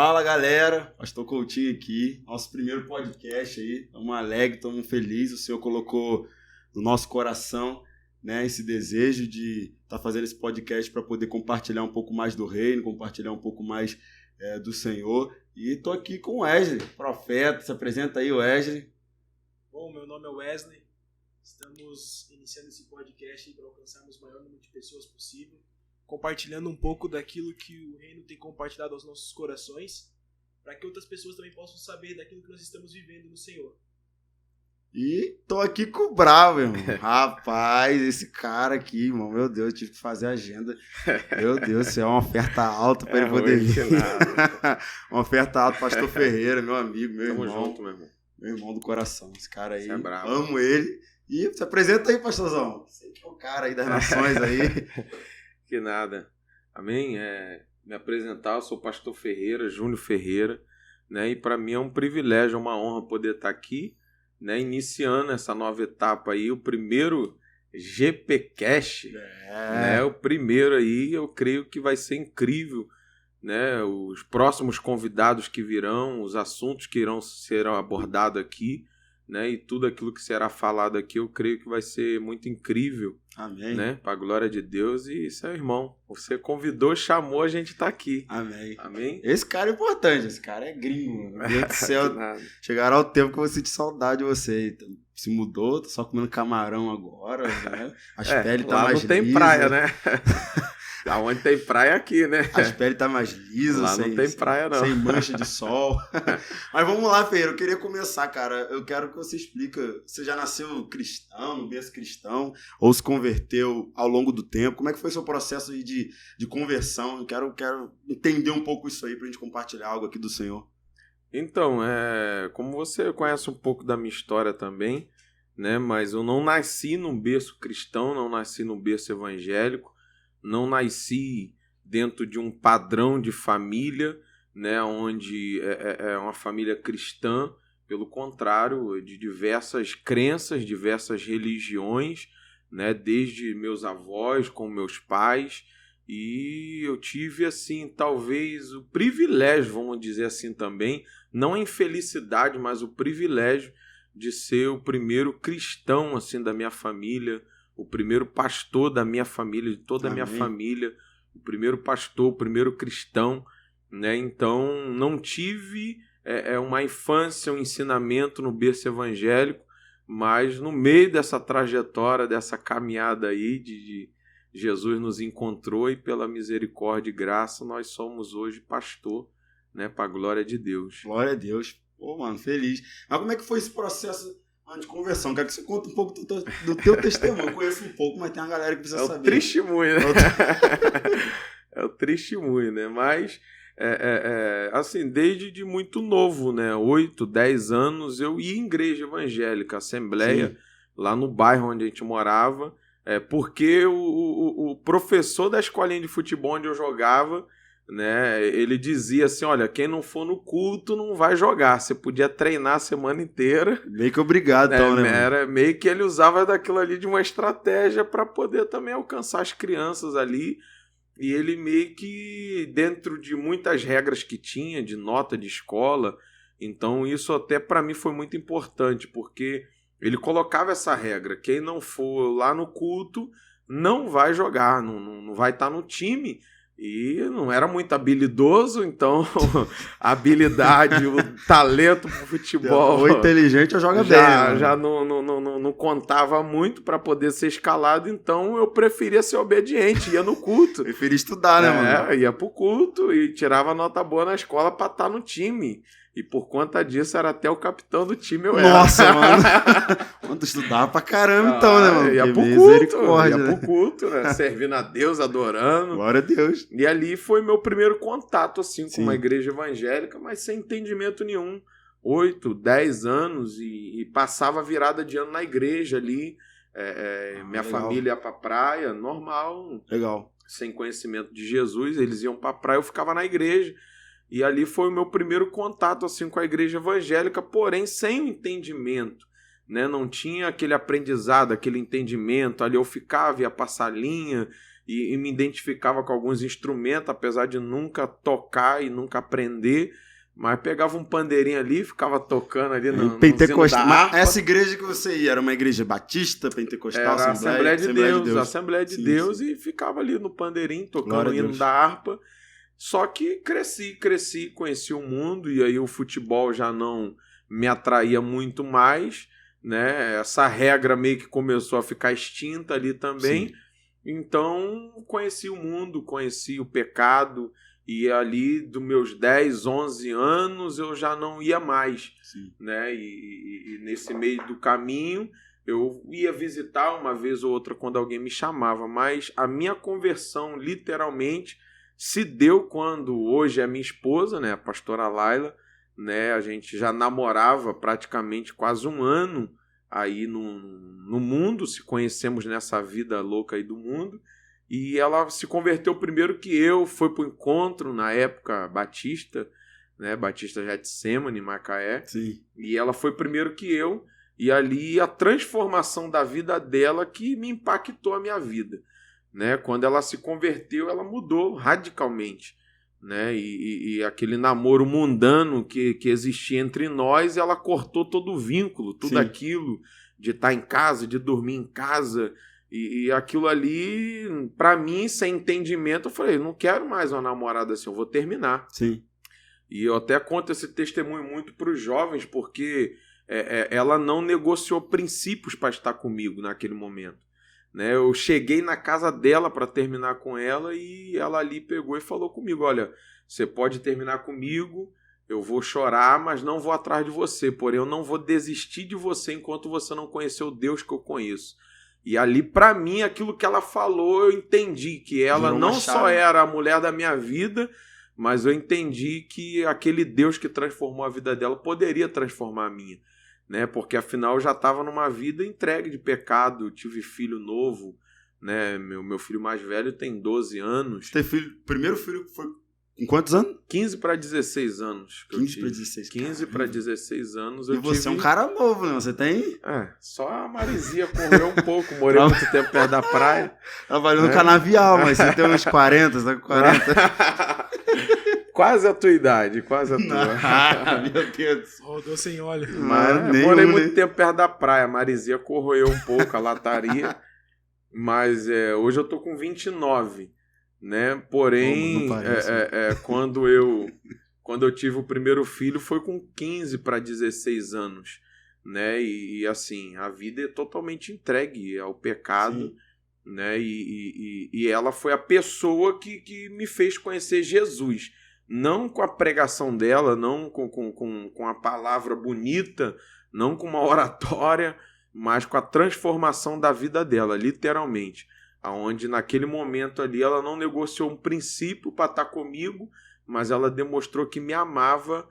Fala, galera, Pastor Coutinho aqui, nosso primeiro podcast aí, estamos alegres, estamos felizes, o Senhor colocou no nosso coração, né, esse desejo de estar fazendo esse podcast para poder compartilhar um pouco mais do reino, compartilhar um pouco mais do Senhor, e estou aqui com o Wesley, profeta, se apresenta aí, Wesley. Bom, meu nome é Wesley, estamos iniciando esse podcast para alcançarmos o maior número de pessoas possível, compartilhando um pouco daquilo que o reino tem compartilhado aos nossos corações, para que outras pessoas também possam saber daquilo que nós estamos vivendo no Senhor. E tô aqui com o Bravo, irmão. Rapaz, esse cara aqui, irmão, meu Deus, eu tive que fazer agenda. Meu Deus, isso é uma oferta alta para ele poder vir. Uma oferta alta, Pastor Ferreira, meu amigo, meu irmão. Tamo junto, meu irmão. Meu irmão do coração. Esse cara aí, é bravo. Amo ele. E se apresenta aí, pastorzão. Você que é o cara aí das nações aí. Que nada. Amém? Me apresentar, eu sou o Pastor Ferreira, Júnior Ferreira, né? E para mim é um privilégio, uma honra poder estar aqui, né? Iniciando essa nova etapa aí, o primeiro GPcast, né? O primeiro aí, eu creio que vai ser incrível, né? Os próximos convidados que virão, os assuntos que serão abordados aqui, né? E tudo aquilo que será falado aqui, eu creio que vai ser muito incrível. Amém. Né? Para a glória de Deus. E seu irmão, você convidou, chamou, a gente tá aqui. Amém. Amém. Esse cara é importante, esse cara é gringo. Meu Deus do céu. Chegará o tempo que eu vou sentir saudade de você. Então, se mudou, tá só comendo camarão agora, né? As peles tá mais lisas. Lá não tem praia, né? Aonde tem praia aqui, né? As peles tá mais lisas. Lá não tem praia, não. Sem mancha de sol. Mas vamos lá, Ferreira. Eu queria começar, cara. Eu quero que você explique. Você já nasceu cristão, no berço cristão, ou se converteu ao longo do tempo? Como é que foi o seu processo de conversão? Eu quero entender um pouco isso aí pra gente compartilhar algo aqui do Senhor. Então, como você conhece um pouco da minha história também, né? Mas eu não nasci num berço cristão, não nasci num berço evangélico. Não nasci dentro de um padrão de família, né, onde é uma família cristã, pelo contrário, de diversas crenças, diversas religiões, né, desde meus avós com meus pais, e eu tive, assim, talvez o privilégio, vamos dizer assim também, não a infelicidade, mas o privilégio de ser o primeiro cristão, assim, da minha família, o primeiro pastor da minha família, de toda a minha família, o primeiro pastor, o primeiro cristão, né? Então, não tive uma infância, um ensinamento no berço evangélico, mas no meio dessa trajetória, dessa caminhada aí, de Jesus nos encontrou e pela misericórdia e graça, nós somos hoje pastor, né? Para a glória de Deus. Glória a Deus. Pô, mano, feliz. Mas como é que foi esse processo de conversão? Quero que você conte um pouco do teu testemunho. Eu conheço um pouco, mas tem uma galera que precisa saber. É o testemunho, né? É o testemunho, né? Mas, assim, desde de muito novo, né? 8, 10 anos, eu ia em igreja evangélica, assembleia, sim, lá no bairro onde a gente morava, porque o professor da escolinha de futebol onde eu jogava, né, ele dizia assim, olha, quem não for no culto não vai jogar, você podia treinar a semana inteira. Meio que obrigado, então, né? Era meio que ele usava daquilo ali de uma estratégia para poder também alcançar as crianças ali, e ele meio que, dentro de muitas regras que tinha, de nota de escola, então isso até para mim foi muito importante, porque ele colocava essa regra, quem não for lá no culto não vai jogar, não vai estar no time. E não era muito habilidoso, então a habilidade, o talento pro futebol... O inteligente eu jogo bem. Já não contava muito para poder ser escalado, então eu preferia ser obediente, ia no culto. Preferia estudar, né, mano? Ia pro culto e tirava nota boa na escola para estar no time. E por conta disso, era até o capitão do time, eu era. Nossa, mano. Quando estudava pra caramba, então, né, mano? Ia pro culto, né? Servindo a Deus, adorando. Glória a Deus. E ali foi meu primeiro contato, assim, com uma igreja evangélica, mas sem entendimento nenhum. 8, 10 anos e passava virada de ano na igreja ali. Minha família ia pra praia, normal. Legal. Sem conhecimento de Jesus, eles iam pra praia, eu ficava na igreja. E ali foi o meu primeiro contato assim, com a igreja evangélica, porém sem o entendimento, né? Não tinha aquele aprendizado, aquele entendimento. Ali eu ficava, ia passar linha, e me identificava com alguns instrumentos, apesar de nunca tocar e nunca aprender. Mas pegava um pandeirinho ali, ficava tocando ali no pentecostal. Mas essa igreja que você ia era uma igreja batista, pentecostal, era Assembleia de Deus. Assembleia de sim, Deus, sim. E ficava ali no pandeirinho, tocando Glória o hino da harpa. Só que cresci, conheci o mundo, e aí o futebol já não me atraía muito mais, né? Essa regra meio que começou a ficar extinta ali também. Sim. Então, conheci o mundo, conheci o pecado, e ali dos meus 10, 11 anos eu já não ia mais, Sim. né? E nesse meio do caminho eu ia visitar uma vez ou outra quando alguém me chamava, mas a minha conversão literalmente se deu quando hoje é minha esposa, né, a pastora Laila, né, a gente já namorava praticamente quase um ano aí no mundo, se conhecemos nessa vida louca aí do mundo. E ela se converteu primeiro que eu, foi para o encontro, na época, Batista, né? Batista Getsemane, Macaé. Sim. E ela foi primeiro que eu, e ali a transformação da vida dela que me impactou a minha vida, né? Quando ela se converteu, ela mudou radicalmente, né? E aquele namoro mundano que existia entre nós, ela cortou todo o vínculo, tudo Sim. aquilo de estar em casa, de dormir em casa. E aquilo ali, pra mim, sem entendimento, eu falei, não quero mais uma namorada assim, eu vou terminar. Sim. E eu até conto esse testemunho muito para os jovens, porque ela não negociou princípios para estar comigo naquele momento, né? Eu cheguei na casa dela para terminar com ela e ela ali pegou e falou comigo, olha, você pode terminar comigo, eu vou chorar, mas não vou atrás de você, porém eu não vou desistir de você enquanto você não conhecer o Deus que eu conheço. E ali, para mim, aquilo que ela falou, eu entendi que ela não só era a mulher da minha vida, mas eu entendi que aquele Deus que transformou a vida dela poderia transformar a minha, né? Porque afinal eu já estava numa vida entregue de pecado, tive filho novo, né? Meu filho mais velho tem 12 anos. Você teve filho, primeiro filho foi em quantos anos? 15 para 16 anos. 15 para 16. 15 para 16 anos. E você é um cara novo, né? Você tem? Só a Marizia correu um pouco, morei muito tempo perto da praia. Trabalhou no canavial, mas você tem uns 40, tá com 40. Quase a tua idade, quase a tua. Ah, meu Deus. Rodou sem óleo. Mas morei muito tempo perto da praia. A Marizia corroeu um pouco a lataria. Mas hoje eu tô com 29. Né? Porém, quando eu tive o primeiro filho foi com 15 para 16 anos, né? E assim, a vida é totalmente entregue ao pecado. Sim. Né? E ela foi a pessoa que me fez conhecer Jesus, não com a pregação dela, não com a palavra bonita, não com uma oratória, mas com a transformação da vida dela, literalmente. Onde naquele momento ali ela não negociou um princípio para estar comigo, mas ela demonstrou que me amava,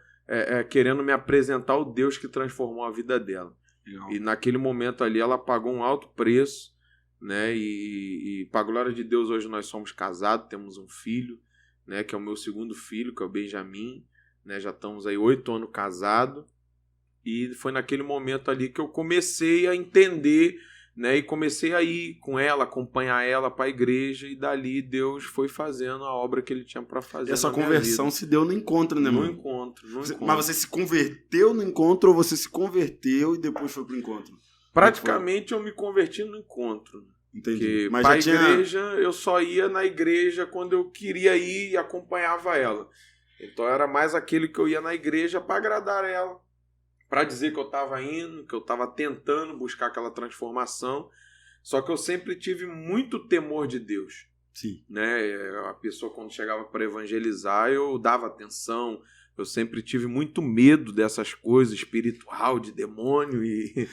querendo me apresentar o Deus que transformou a vida dela. Legal. E naquele momento ali ela pagou um alto preço, né? E para a glória de Deus hoje nós somos casados, temos um filho, né? Que é o meu segundo filho, que é o Benjamin, né? Já estamos aí 8 anos casados, e foi naquele momento ali que eu comecei a entender, né, e comecei a ir com ela, acompanhar ela para a igreja, e dali Deus foi fazendo a obra que ele tinha para fazer. E essa conversão se deu no encontro, né, mano? No encontro. Mas você se converteu no encontro ou você se converteu e depois foi pro encontro? Praticamente eu me converti no encontro. Entendi. Mas para a igreja, eu só ia na igreja quando eu queria ir e acompanhava ela. Então era mais aquele que eu ia na igreja para agradar ela, para dizer que eu estava indo, que eu estava tentando buscar aquela transformação. Só que eu sempre tive muito temor de Deus. Sim. Né? A pessoa, quando chegava para evangelizar, eu dava atenção. Eu sempre tive muito medo dessas coisas, espiritual, de demônio e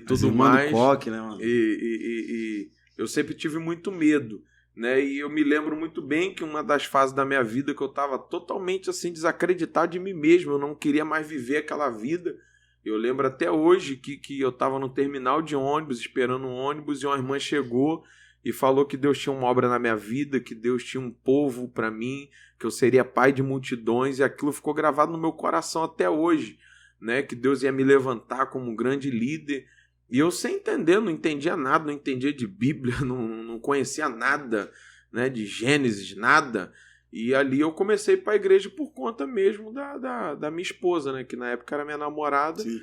tudo mais. Coque, né, mano? E eu sempre tive muito medo. Né? E eu me lembro muito bem que uma das fases da minha vida que eu estava totalmente assim, desacreditado de mim mesmo, eu não queria mais viver aquela vida. Eu lembro até hoje que eu estava no terminal de ônibus, esperando um ônibus, e uma irmã chegou e falou que Deus tinha uma obra na minha vida, que Deus tinha um povo para mim, que eu seria pai de multidões, e aquilo ficou gravado no meu coração até hoje, né? Que Deus ia me levantar como um grande líder. E eu sem entender, não entendia nada, não entendia de Bíblia, não conhecia nada, né, de Gênesis, nada. E ali eu comecei para a igreja por conta mesmo da minha esposa, né, que na época era minha namorada. Sim.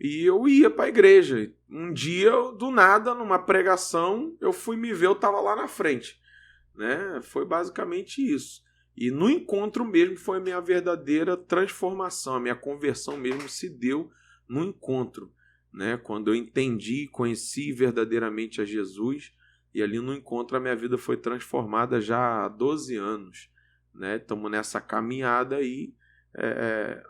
E eu ia para a igreja. Um dia, do nada, numa pregação, eu fui me ver, eu estava lá na frente. Né? Foi basicamente isso. E no encontro mesmo foi a minha verdadeira transformação, a minha conversão mesmo se deu no encontro. Né? Quando eu entendi, conheci verdadeiramente a Jesus, e ali no encontro a minha vida foi transformada já há 12 anos. Né? Estamos nessa caminhada aí,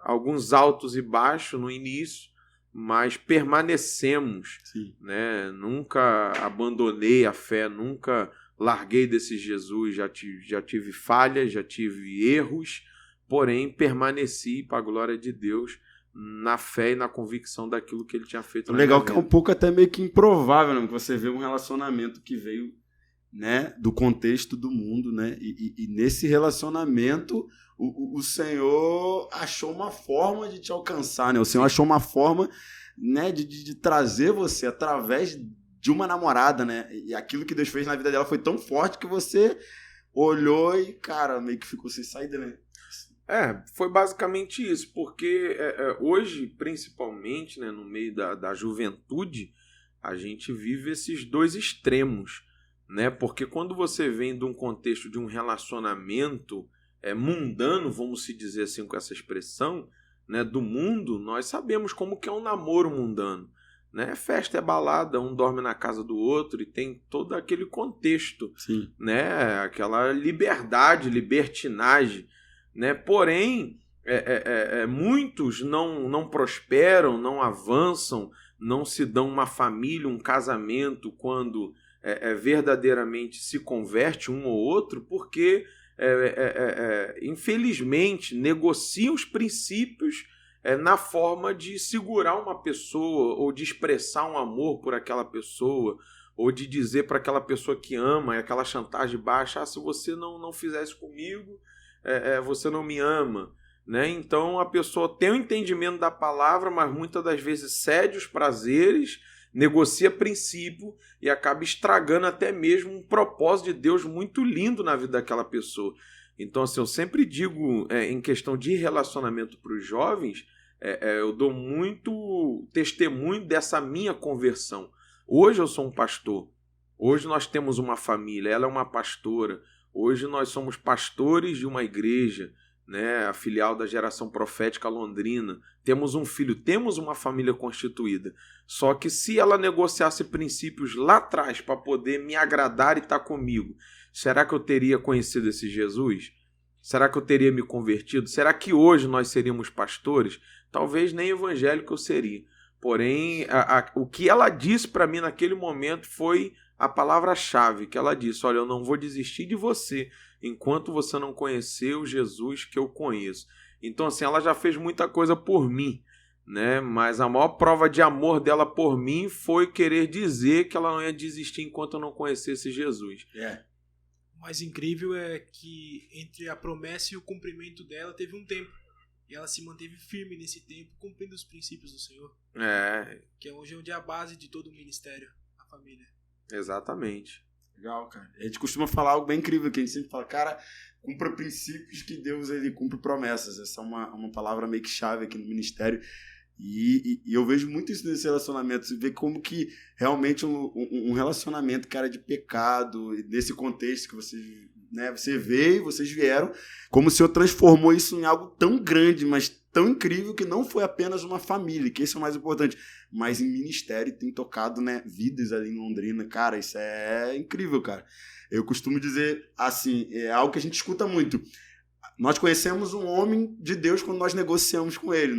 alguns altos e baixos no início, mas permanecemos, né? Nunca abandonei a fé, nunca larguei desse Jesus, já tive falhas, já tive erros, porém permaneci, para a glória de Deus, na fé e na convicção daquilo que ele tinha feito. Legal que é um pouco até meio que improvável, né? Que você vê um relacionamento que veio, né, do contexto do mundo, né? E nesse relacionamento o Senhor achou uma forma de te alcançar, né? O Senhor achou uma forma, né, de trazer você através de uma namorada, né? E aquilo que Deus fez na vida dela foi tão forte que você olhou e, cara, meio que ficou sem saída, né? Foi basicamente isso, porque hoje, principalmente, né, no meio da juventude, a gente vive esses dois extremos, né? Porque quando você vem de um contexto de um relacionamento mundano, vamos se dizer assim com essa expressão, né, do mundo, nós sabemos como que é um namoro mundano. Né? Festa é balada, um dorme na casa do outro e tem todo aquele contexto, né? Aquela liberdade, libertinagem, né? Porém, muitos não prosperam, não avançam, não se dão uma família, um casamento quando verdadeiramente se converte um ou outro, porque infelizmente negociam os princípios na forma de segurar uma pessoa ou de expressar um amor por aquela pessoa ou de dizer para aquela pessoa que ama, aquela chantagem baixa, se você não fizer isso comigo, você não me ama. Né? Então a pessoa tem o entendimento da palavra, mas muitas das vezes cede os prazeres, negocia princípio e acaba estragando até mesmo um propósito de Deus muito lindo na vida daquela pessoa. Então, assim, eu sempre digo, em questão de relacionamento para os jovens, eu dou muito testemunho dessa minha conversão. Hoje eu sou um pastor, hoje nós temos uma família, ela é uma pastora, hoje nós somos pastores de uma igreja, né, a filial da Geração Profética Londrina, temos um filho, temos uma família constituída. Só que se ela negociasse princípios lá atrás para poder me agradar e estar comigo, será que eu teria conhecido esse Jesus? Será que eu teria me convertido? Será que hoje nós seríamos pastores? Talvez nem evangélico eu seria. Porém, o que ela disse para mim naquele momento foi a palavra-chave, que ela disse, olha, eu não vou desistir de você enquanto você não conhecer o Jesus que eu conheço. Então, assim, ela já fez muita coisa por mim, né? Mas a maior prova de amor dela por mim foi querer dizer que ela não ia desistir enquanto eu não conhecesse Jesus. O mais incrível é que entre a promessa e o cumprimento dela teve um tempo. E ela se manteve firme nesse tempo, cumprindo os princípios do Senhor. Que é hoje onde é a base de todo o ministério, a família. Exatamente. Legal, cara. A gente costuma falar algo bem incrível, que a gente sempre fala, cara, cumpra princípios que Deus ele cumpre promessas. Essa é uma palavra meio que chave aqui no ministério. E eu vejo muito isso nesse relacionamento. Você vê como que realmente um relacionamento, cara, de pecado, nesse contexto que você veio, vocês vieram, como o Senhor transformou isso em algo tão grande, mas tão incrível, que não foi apenas uma família, que isso é o mais importante, mas em ministério tem tocado, né, vidas ali em Londrina. Cara, isso é incrível, cara. Eu costumo dizer assim, é algo que a gente escuta muito. Nós conhecemos um homem de Deus quando nós negociamos com ele.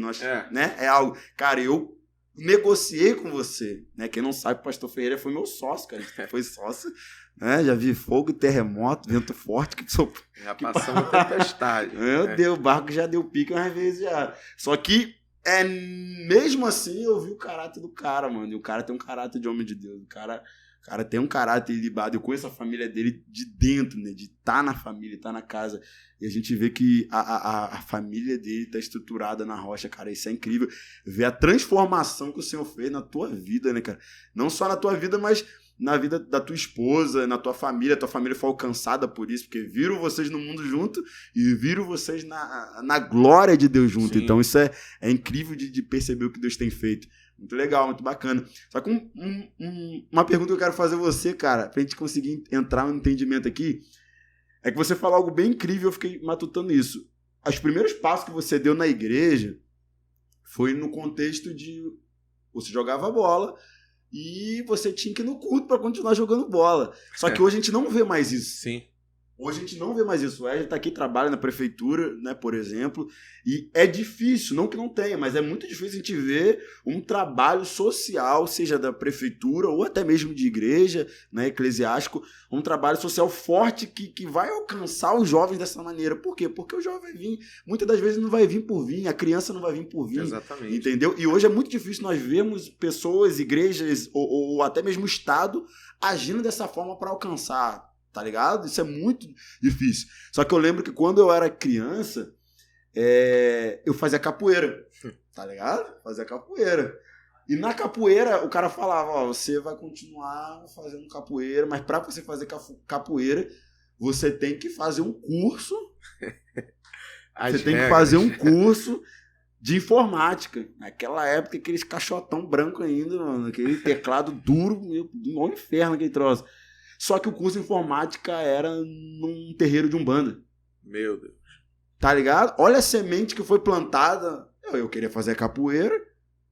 Né? É algo... Cara, eu negociei com você. Né? Quem não sabe, o pastor Ferreira foi meu sócio, cara. Foi sócio. Né? Já vi fogo, terremoto, vento forte. Já passamos tempestade. Meu Deus, o barco já deu pique umas vezes já. Só que, mesmo assim, eu vi o caráter do cara, mano. E o cara tem um caráter de homem de Deus. O cara tem um caráter ilibado. Eu conheço a família dele de dentro, né? De estar na família, estar na casa. E a gente vê que a família dele está estruturada na rocha, cara. Isso é incrível. Ver a transformação que o Senhor fez na tua vida, né, cara? Não só na tua vida, mas na vida da tua esposa, na tua família foi alcançada por isso, porque viram vocês no mundo junto e viram vocês na glória de Deus junto. Sim. Então isso é incrível de perceber o que Deus tem feito. Muito legal, muito bacana. Só que uma pergunta que eu quero fazer a você, cara, pra gente conseguir entrar no entendimento aqui, é que você falou algo bem incrível, eu fiquei matutando isso. Os primeiros passos que você deu na igreja foi no contexto de você jogava bola e você tinha que ir no culto para continuar jogando bola. Só que hoje a gente não vê mais isso. Sim. Hoje a gente não vê mais isso. O Wesley tá aqui, trabalha na prefeitura, né, por exemplo, e é difícil, não que não tenha, mas é muito difícil a gente ver um trabalho social, seja da prefeitura ou até mesmo de igreja, né, eclesiástico, um trabalho social forte que vai alcançar os jovens dessa maneira. Por quê? Porque o jovem vai vir, muitas das vezes não vai vir por vir, a criança não vai vir por vir. Exatamente. Entendeu? E hoje é muito difícil nós vermos pessoas, igrejas ou até mesmo o Estado agindo dessa forma para alcançar. Tá ligado? Isso é muito difícil. Só que eu lembro que quando eu era criança, eu fazia capoeira. Tá ligado? Fazia capoeira. E na capoeira, o cara falava, ó, você vai continuar fazendo capoeira, mas pra você fazer capoeira, você tem que fazer um curso. Você tem que fazer um curso de informática. Naquela época, aqueles caixotão branco ainda, mano, aquele teclado duro, um inferno aquele troço. Só que o curso de informática era num terreiro de Umbanda. Meu Deus. Tá ligado? Olha a semente que foi plantada. Eu queria fazer capoeira,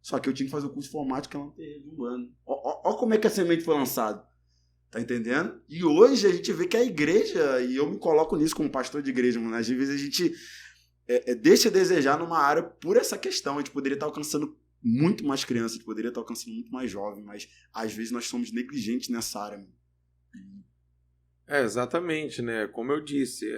só que eu tinha que fazer o curso de informática lá no terreiro de Umbanda. Olha como é que a semente foi lançada. Tá entendendo? E hoje a gente vê que a igreja, e eu me coloco nisso como pastor de igreja, mano, às vezes a gente deixa a desejar numa área por essa questão. A gente poderia estar alcançando muito mais crianças, a gente poderia estar alcançando muito mais jovens, mas às vezes nós somos negligentes nessa área, mano. Exatamente, né? Como eu disse,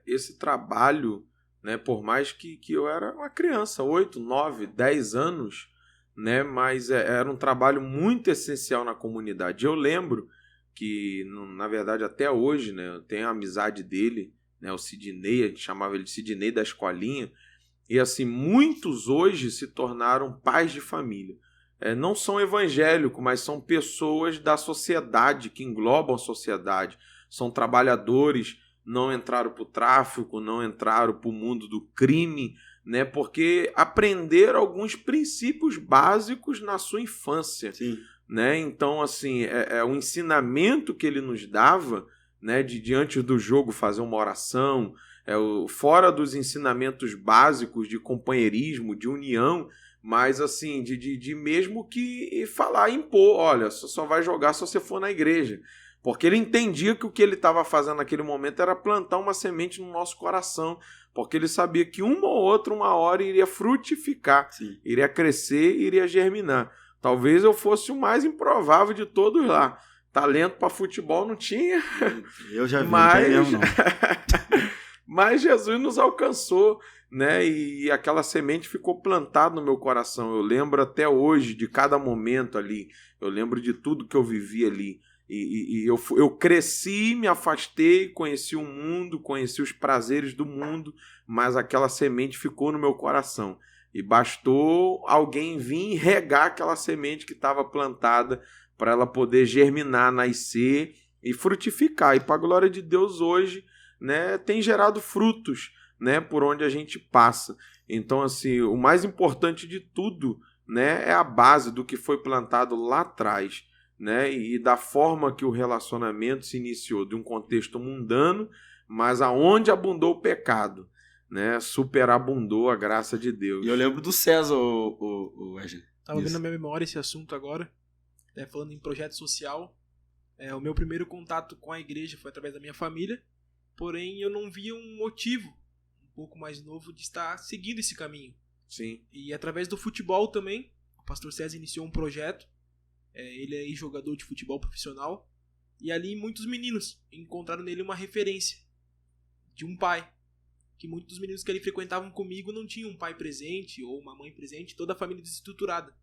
esse trabalho, né, por mais que eu era uma criança, 8, 9, 10 anos, né, mas era um trabalho muito essencial na comunidade. Eu lembro que, na verdade, até hoje, né, eu tenho a amizade dele, né, o Sidney, a gente chamava ele de Sidney da escolinha, e assim, muitos hoje se tornaram pais de família. Não são evangélicos, mas são pessoas da sociedade, que englobam a sociedade. São trabalhadores, não entraram para o tráfico, não entraram para o mundo do crime, né? Porque aprenderam alguns princípios básicos na sua infância. Sim. Né? Então, assim, o ensinamento que ele nos dava, né, de diante do jogo fazer uma oração, fora dos ensinamentos básicos de companheirismo, de união, mas assim, de mesmo que falar, impor, olha, só vai jogar se você for na igreja. Porque ele entendia que o que ele estava fazendo naquele momento era plantar uma semente no nosso coração, porque ele sabia que uma hora iria frutificar, sim, iria crescer, iria germinar. Talvez eu fosse o mais improvável de todos lá. Talento para futebol não tinha. Eu já vi, mas... não. Mas Jesus nos alcançou, né? E aquela semente ficou plantada no meu coração. Eu lembro até hoje de cada momento ali. Eu lembro de tudo que eu vivi ali. E eu cresci, me afastei, conheci o mundo, conheci os prazeres do mundo, mas aquela semente ficou no meu coração. E bastou alguém vir regar aquela semente que estava plantada para ela poder germinar, nascer e frutificar. E para a glória de Deus hoje, né, tem gerado frutos, né, por onde a gente passa. Então, assim, o mais importante de tudo, né, é a base do que foi plantado lá atrás, né, e da forma que o relacionamento se iniciou, de um contexto mundano, mas aonde abundou o pecado, né, superabundou a graça de Deus. E eu lembro do César, o Wesley. Tava vendo na minha memória esse assunto agora, falando em projeto social. O meu primeiro contato com a igreja foi através da minha família, porém eu não via um motivo um pouco mais novo de estar seguindo esse caminho. Sim. E através do futebol também, o pastor César iniciou um projeto. Ele é jogador de futebol profissional, e ali muitos meninos encontraram nele uma referência de um pai, que muitos dos meninos que ali frequentavam comigo não tinham um pai presente ou uma mãe presente, toda a família desestruturada.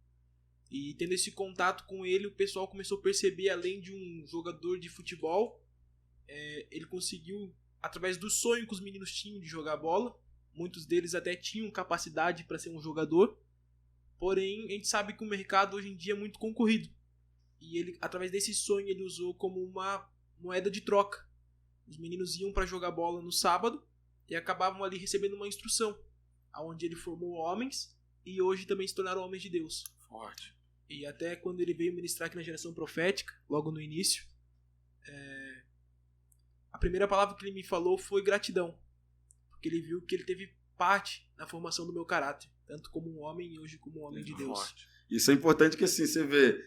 E tendo esse contato com ele, o pessoal começou a perceber, além de um jogador de futebol, ele conseguiu, através do sonho que os meninos tinham de jogar bola, muitos deles até tinham capacidade para ser um jogador, porém a gente sabe que o mercado hoje em dia é muito concorrido. E ele, através desse sonho, ele usou como uma moeda de troca. Os meninos iam para jogar bola no sábado e acabavam ali recebendo uma instrução, onde ele formou homens e hoje também se tornaram homens de Deus. Forte. E até quando ele veio ministrar aqui na Geração Profética, logo no início, a primeira palavra que ele me falou foi gratidão. Porque ele viu que ele teve parte na formação do meu caráter, tanto como um homem e hoje como um homem de Deus. Forte. Isso é importante que assim, você vê,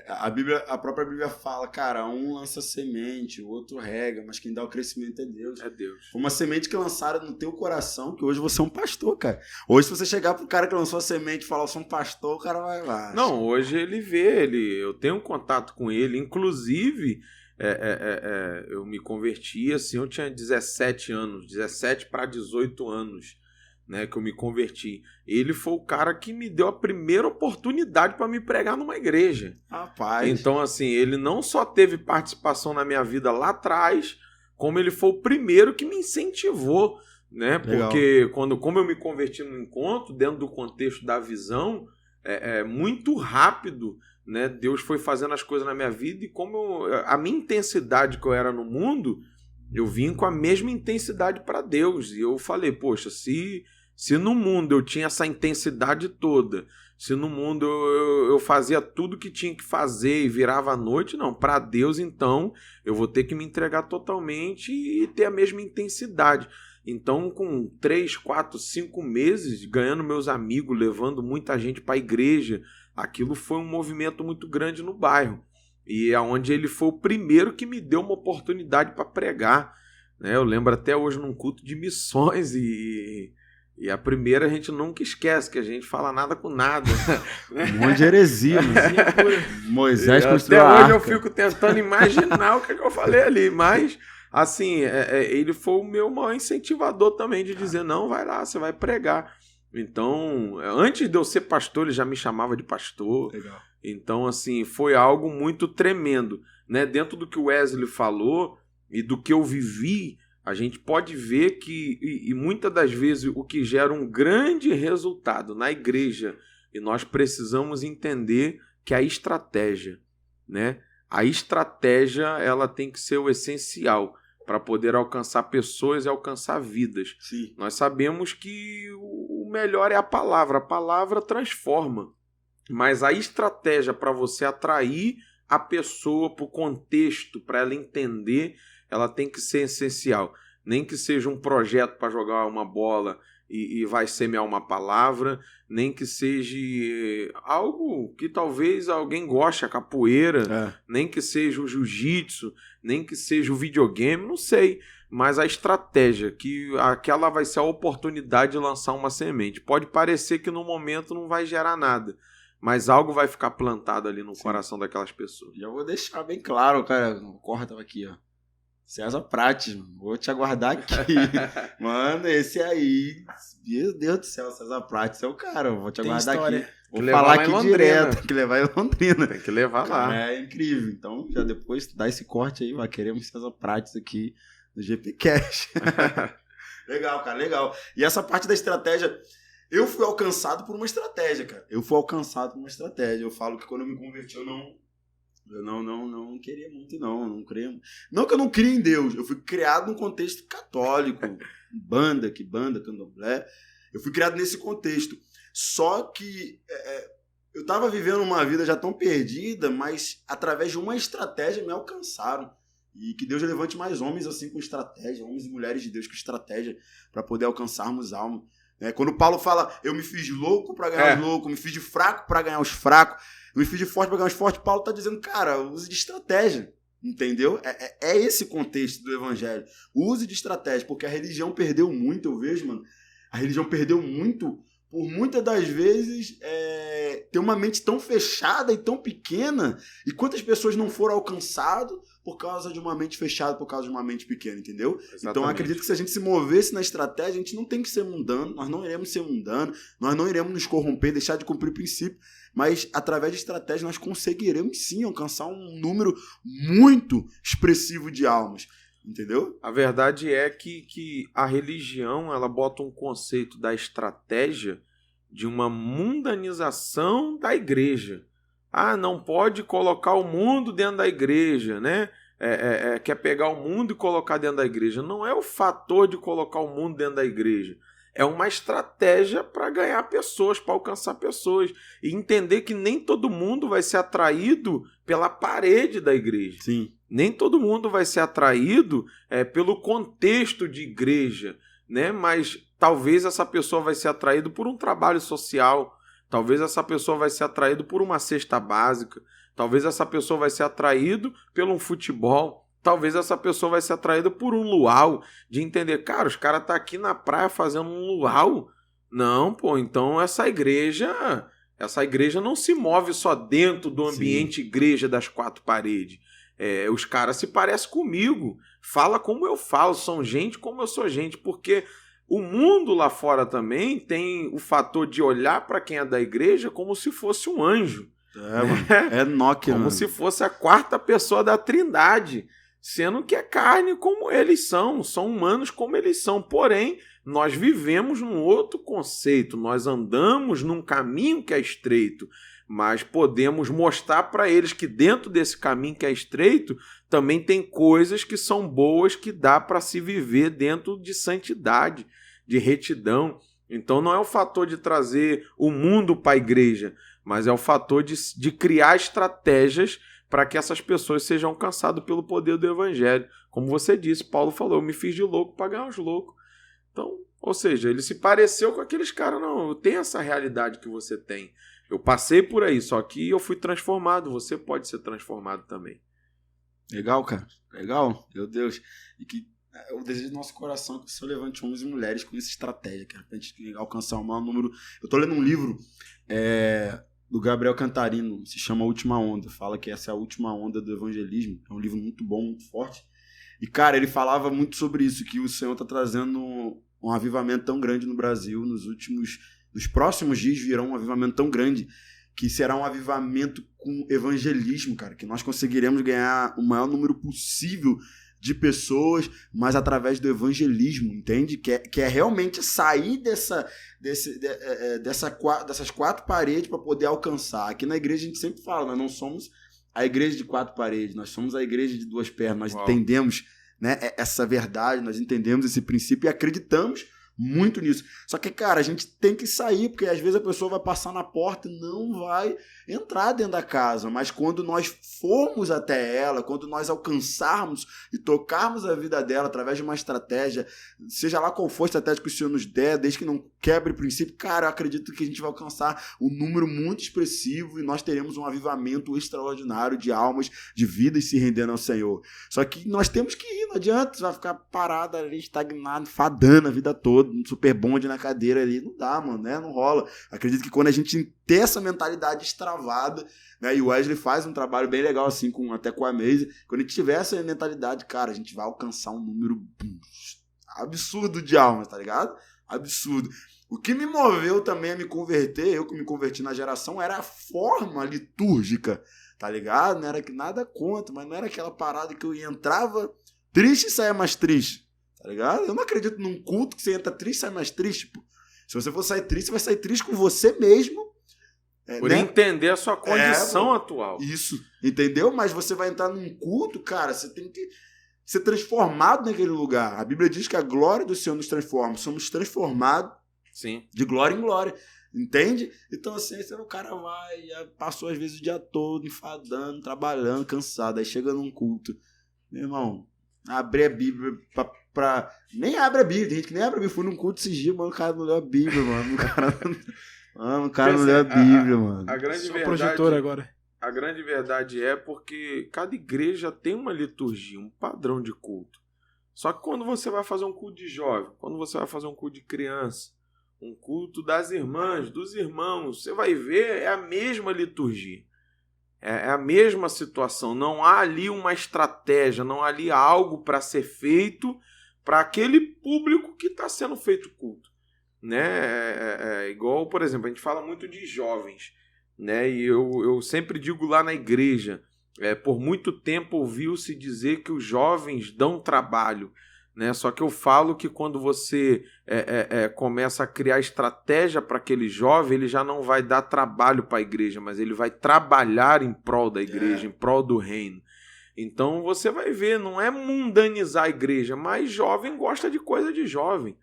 a própria Bíblia fala, cara, um lança semente, o outro rega, mas quem dá o crescimento é Deus. É Deus. Foi uma semente que lançaram no teu coração, que hoje você é um pastor, cara. Hoje, se você chegar pro cara que lançou a semente e falar, eu sou um pastor, o cara vai lá. Não, hoje ele vê, eu tenho um contato com ele, inclusive, eu me converti, assim, eu tinha 17 anos, 17 para 18 anos, né, que eu me converti. Ele foi o cara que me deu a primeira oportunidade para me pregar numa igreja. Rapaz. Então, assim, ele não só teve participação na minha vida lá atrás, como ele foi o primeiro que me incentivou, né? Legal. Porque como eu me converti no encontro, dentro do contexto da visão, muito rápido, né? Deus foi fazendo as coisas na minha vida e a minha intensidade que eu era no mundo, eu vim com a mesma intensidade para Deus. E eu falei, poxa, se no mundo eu tinha essa intensidade toda, se no mundo eu fazia tudo que tinha que fazer e virava à noite, não, para Deus então eu vou ter que me entregar totalmente e ter a mesma intensidade. Então com 3, 4, 5 meses, ganhando meus amigos, levando muita gente para a igreja, aquilo foi um movimento muito grande no bairro. E é onde ele foi o primeiro que me deu uma oportunidade para pregar, né? Eu lembro até hoje num culto de missões e a primeira a gente nunca esquece, que a gente fala nada com nada. Um monte de heresia, Moisés construiu a arca. Até hoje eu fico tentando imaginar o que eu falei ali, mas assim, ele foi o meu maior incentivador também de dizer, não, vai lá, você vai pregar. Então, antes de eu ser pastor, ele já me chamava de pastor. Legal. Então, assim, foi algo muito tremendo, né? Dentro do que o Wesley falou e do que eu vivi, a gente pode ver que, e muitas das vezes, o que gera um grande resultado na igreja, e nós precisamos entender que a estratégia, né? A estratégia, ela tem que ser o essencial para poder alcançar pessoas e alcançar vidas. Sim. Nós sabemos que o melhor é a palavra transforma. Mas a estratégia para você atrair a pessoa para o contexto, para ela entender, ela tem que ser essencial. Nem que seja um projeto para jogar uma bola e vai semear uma palavra, nem que seja algo que talvez alguém goste, a capoeira, nem que seja o jiu-jitsu, nem que seja o videogame, não sei. Mas a estratégia, que aquela vai ser a oportunidade de lançar uma semente. Pode parecer que no momento não vai gerar nada, mas algo vai ficar plantado ali no coração daquelas pessoas. Já vou deixar bem claro, cara. O Corra tava aqui, ó. César Prates, vou te aguardar aqui. Mano, esse aí, meu Deus do céu, César Prates é o cara, vou te aguardar aqui. Vou falar aqui direto, tem que levar em Londrina. Tem que levar lá. É incrível. Então, já depois dá esse corte aí, vai queremos César Prates aqui no GPcast. Legal, cara, legal. E essa parte da estratégia, eu fui alcançado por uma estratégia, cara. Eu falo que quando eu me converti, eu não queria muito, não creio. Não que eu não crie em Deus, eu fui criado num contexto católico, banda, candomblé. Eu fui criado nesse contexto. Só que eu tava vivendo uma vida já tão perdida, mas através de uma estratégia me alcançaram. E que Deus levante mais homens assim com estratégia, homens e mulheres de Deus com estratégia, para poder alcançarmos alma. Quando Paulo fala, eu me fiz de louco para ganhar os loucos, me fiz de fraco para ganhar os fracos, eu me fiz de forte para ganhar os fortes, Paulo está dizendo, cara, use de estratégia, entendeu? É esse contexto do evangelho. Use de estratégia, porque a religião perdeu muito, eu vejo, mano. A religião perdeu muito por muitas das vezes ter uma mente tão fechada e tão pequena, e quantas pessoas não foram alcançadas por causa de uma mente fechada, por causa de uma mente pequena, entendeu? Exatamente. Então eu acredito que se a gente se movesse na estratégia, a gente não tem que ser mundano, nós não iremos ser mundano, nós não iremos nos corromper, deixar de cumprir o princípio, mas através de estratégia nós conseguiremos sim alcançar um número muito expressivo de almas. Entendeu? A verdade é que a religião, ela bota um conceito da estratégia de uma mundanização da igreja, não pode colocar o mundo dentro da igreja, né? Quer pegar o mundo e colocar dentro da igreja. Não é o fator de colocar o mundo dentro da igreja. É uma estratégia para ganhar pessoas, para alcançar pessoas. E entender que nem todo mundo vai ser atraído pela parede da igreja. Sim. Nem todo mundo vai ser atraído pelo contexto de igreja, né? Mas talvez essa pessoa vai ser atraída por um trabalho social. Talvez essa pessoa vai ser atraída por uma cesta básica. Talvez essa pessoa vai ser atraída por um futebol. Talvez essa pessoa vai ser atraída por um luau. De entender, cara, os caras estão aqui na praia fazendo um luau. Não, pô, então essa igreja não se move só dentro do ambiente igreja das quatro paredes. Os caras se parecem comigo. Fala como eu falo, são gente como eu sou gente. Porque o mundo lá fora também tem o fator de olhar para quem é da igreja como se fosse um anjo. Mano. É Nokia, como mano. se fosse a quarta pessoa da Trindade, sendo que é carne como eles são humanos como eles são, porém, nós vivemos num outro conceito, nós andamos num caminho que é estreito, mas podemos mostrar para eles que dentro desse caminho que é estreito, também tem coisas que são boas que dá para se viver dentro de santidade, de retidão. Então não é o fator de trazer o mundo para a igreja, mas é o fator de criar estratégias para que essas pessoas sejam alcançadas pelo poder do evangelho. Como você disse, Paulo falou, eu me fiz de louco para ganhar os loucos. Então, ou seja, ele se pareceu com aqueles caras, não, eu tenho essa realidade que você tem. Eu passei por aí, só que eu fui transformado, você pode ser transformado também. Legal, cara, legal, meu Deus. E que o desejo do nosso coração é que o Senhor levante homens e mulheres com essa estratégia, cara, pra gente alcançar o maior número. Eu tô lendo um livro do Gabriel Cantarino, se chama Última Onda, fala que essa é a última onda do evangelismo, é um livro muito bom, muito forte, e cara, ele falava muito sobre isso, que o Senhor está trazendo um avivamento tão grande no Brasil, nos próximos dias virá um avivamento tão grande, que será um avivamento com evangelismo, cara, que nós conseguiremos ganhar o maior número possível de pessoas, mas através do evangelismo, entende? Que é realmente sair dessas quatro paredes para poder alcançar. Aqui na igreja a gente sempre fala, nós não somos a igreja de quatro paredes, nós somos a igreja de duas pernas, nós entendemos, né, essa verdade, nós entendemos esse princípio e acreditamos muito nisso. Só que, cara, a gente tem que sair, porque às vezes a pessoa vai passar na porta e não vai entrar dentro da casa, mas quando nós formos até ela, quando nós alcançarmos e tocarmos a vida dela através de uma estratégia, seja lá qual for a estratégia que o Senhor nos der, desde que não quebre o princípio, cara, eu acredito que a gente vai alcançar um número muito expressivo e nós teremos um avivamento extraordinário de almas, de vidas se rendendo ao Senhor. Só que nós temos que ir, não adianta, você vai ficar parado ali, estagnado, fadando a vida toda, um super bonde na cadeira ali, não dá, mano, né? Não rola. Acredito que quando a gente ter essa mentalidade extravada, né? E o Wesley faz um trabalho bem legal assim, até com a Maze, quando a gente tiver essa mentalidade, cara, a gente vai alcançar um número absurdo de almas, tá ligado? Absurdo. O que me moveu também a me converter, eu que me converti na geração, era a forma litúrgica, tá ligado? Não era que nada contra, mas não era aquela parada que eu entrava triste e saia mais triste, tá ligado? Eu não acredito num culto que você entra triste e sai mais triste, pô. Se você for sair triste, você vai sair triste com você mesmo. Por entender a sua condição atual. Isso, entendeu? Mas você vai entrar num culto, cara, você tem que ser transformado naquele lugar. A Bíblia diz que a glória do Senhor nos transforma. Somos transformados de glória em glória. Entende? Então, assim, o cara vai, passou às vezes o dia todo enfadando, trabalhando, cansado. Aí chega num culto. Meu irmão, abrir a Bíblia nem abre a Bíblia. Tem gente que nem abre a Bíblia. Fui num culto esses dias, mano, o cara não leu a Bíblia, mano. O cara não leu a Bíblia, mano. A grande Só verdade, projetor agora. A grande verdade é porque cada igreja tem uma liturgia, um padrão de culto. Só que quando você vai fazer um culto de jovem, quando você vai fazer um culto de criança, um culto das irmãs, dos irmãos, você vai ver, é a mesma liturgia. É a mesma situação. Não há ali uma estratégia, não há ali algo para ser feito para aquele público que está sendo feito culto. Né? Igual, por exemplo, a gente fala muito de jovens, né? E eu sempre digo lá na igreja, por muito tempo ouviu-se dizer que os jovens dão trabalho, né? Só que eu falo que quando você começa a criar estratégia para aquele jovem, ele já não vai dar trabalho para a igreja, mas ele vai trabalhar em prol da igreja, em prol do reino. Então você vai ver, não é mundanizar a igreja, mas jovem gosta de coisa de jovem.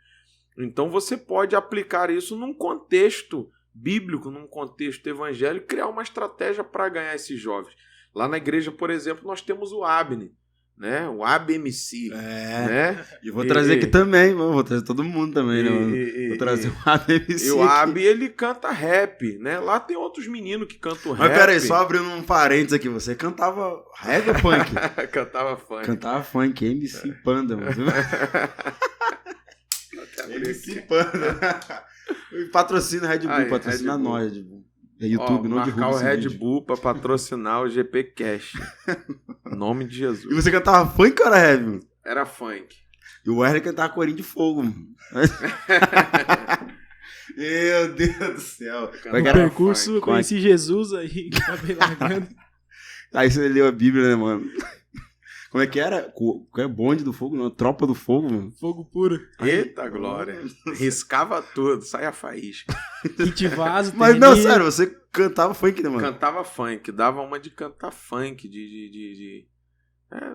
Então você pode aplicar isso num contexto bíblico, num contexto evangélico, criar uma estratégia para ganhar esses jovens. Lá na igreja, por exemplo, nós temos o Abne, né? O ABMC. Né? E vou trazer aqui também, mano. Vou trazer todo mundo também, né, mano? Vou trazer o ABMC. E o Ab, ele canta rap, né? Lá tem outros meninos que cantam rap. Mas peraí, só abrindo um parênteses aqui. Você cantava rap ou funk? Cantava funk. Cantava funk, MC Panda, mano. MC Panda. Patrocina Red Bull, patrocina nós, Red Bull. É YouTube, não derruba marcar o Red vídeo. Bull pra patrocinar o GP Cash. Em nome de Jesus. E você cantava funk ou era rap, mano? Era funk. E o Wesley cantava Corinho de Fogo, mano. Meu Deus do céu. No percurso eu conheci Jesus aí, que acabei largando. Aí você leu a Bíblia, né, mano? Como é que era? É bonde do fogo, não? Tropa do fogo, mano. Fogo puro. Eita glória. Riscava tudo, saia faísca. Kit vaso, Mas não, sério, você cantava funk, né, mano? Cantava funk, dava uma de cantar funk,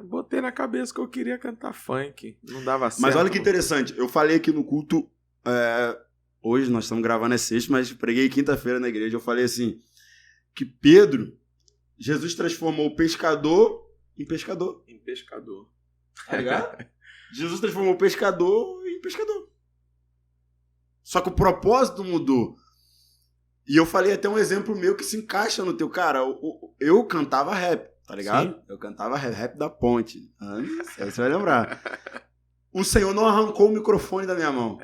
botei na cabeça que eu queria cantar funk, não dava certo. Mas olha que interessante, eu falei aqui no culto, hoje nós estamos gravando sexta, mas preguei quinta-feira na igreja, eu falei assim, que Pedro, Jesus transformou o pescador em pescador. Em pescador. Tá ligado? Jesus transformou o pescador em pescador. Só que o propósito mudou. E eu falei até um exemplo meu que se encaixa no teu. Cara, eu cantava rap, tá ligado? Sim. Eu cantava rap da Ponte. Você vai lembrar. O Senhor não arrancou o microfone da minha mão.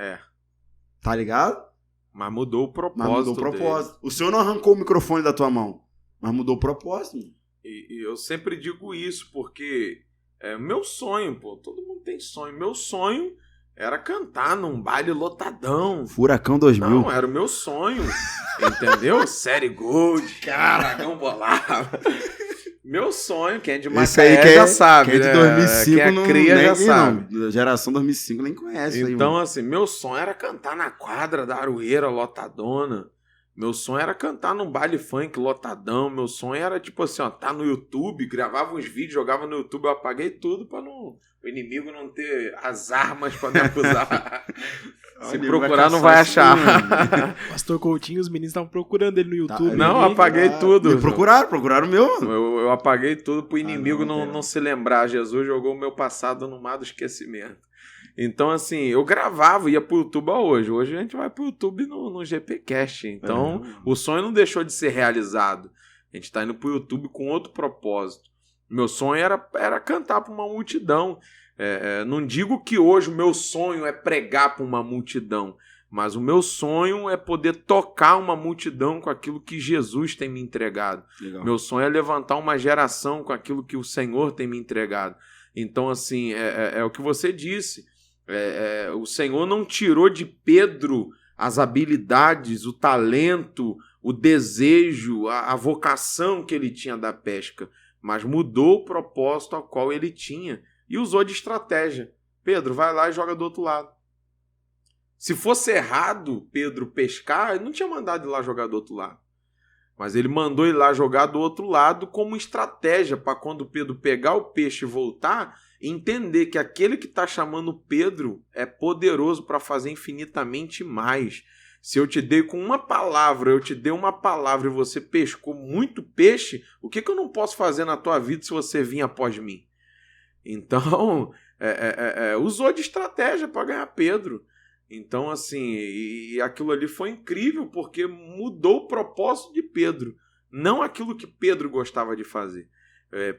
Tá ligado? Mas mudou o propósito dele. O Senhor não arrancou o microfone da tua mão. Mas mudou o propósito. E eu sempre digo isso porque é meu sonho, pô. Todo mundo tem sonho. Meu sonho era cantar num baile lotadão. Furacão 2000. Não, era o meu sonho. Entendeu? Série Gold. Caragão bolava. Meu sonho, quem é de Macaé já sabe. Quem é de 2005 quem é cria já sabe. Não, geração 2005 nem conhece. Então, aí, assim, meu sonho era cantar na quadra da Aroeira lotadona. Meu sonho era cantar num baile funk lotadão. Meu sonho era, tipo assim, ó, tá no YouTube, gravava uns vídeos, jogava no YouTube, eu apaguei tudo pra o inimigo não ter as armas pra me acusar. Se procurar, não vai achar. Pastor Coutinho, os meninos estavam procurando ele no YouTube. Não, eu apaguei tudo. Me procuraram o meu. Eu apaguei tudo pro inimigo não se lembrar. Jesus jogou o meu passado no mar do esquecimento. Então, assim, eu gravava, ia pro YouTube hoje. Hoje a gente vai pro YouTube no GPcast. Então, o sonho não deixou de ser realizado. A gente tá indo pro YouTube com outro propósito. Meu sonho era cantar pra uma multidão. Não digo que hoje o meu sonho é pregar pra uma multidão, mas o meu sonho é poder tocar uma multidão com aquilo que Jesus tem me entregado. Legal. Meu sonho é levantar uma geração com aquilo que o Senhor tem me entregado. Então, assim, é o que você disse. O Senhor não tirou de Pedro as habilidades, o talento, o desejo, a vocação que ele tinha da pesca, mas mudou o propósito ao qual ele tinha e usou de estratégia. Pedro, vai lá e joga do outro lado. Se fosse errado Pedro pescar, ele não tinha mandado ir lá jogar do outro lado. Mas ele mandou ir lá jogar do outro lado como estratégia para quando Pedro pegar o peixe e voltar, entender que aquele que está chamando Pedro é poderoso para fazer infinitamente mais. Se eu te dei com uma palavra, eu te dei uma palavra e você pescou muito peixe, o que eu não posso fazer na tua vida se você vir após mim? Então, usou de estratégia para ganhar Pedro. Então, assim, e aquilo ali foi incrível porque mudou o propósito de Pedro, não aquilo que Pedro gostava de fazer.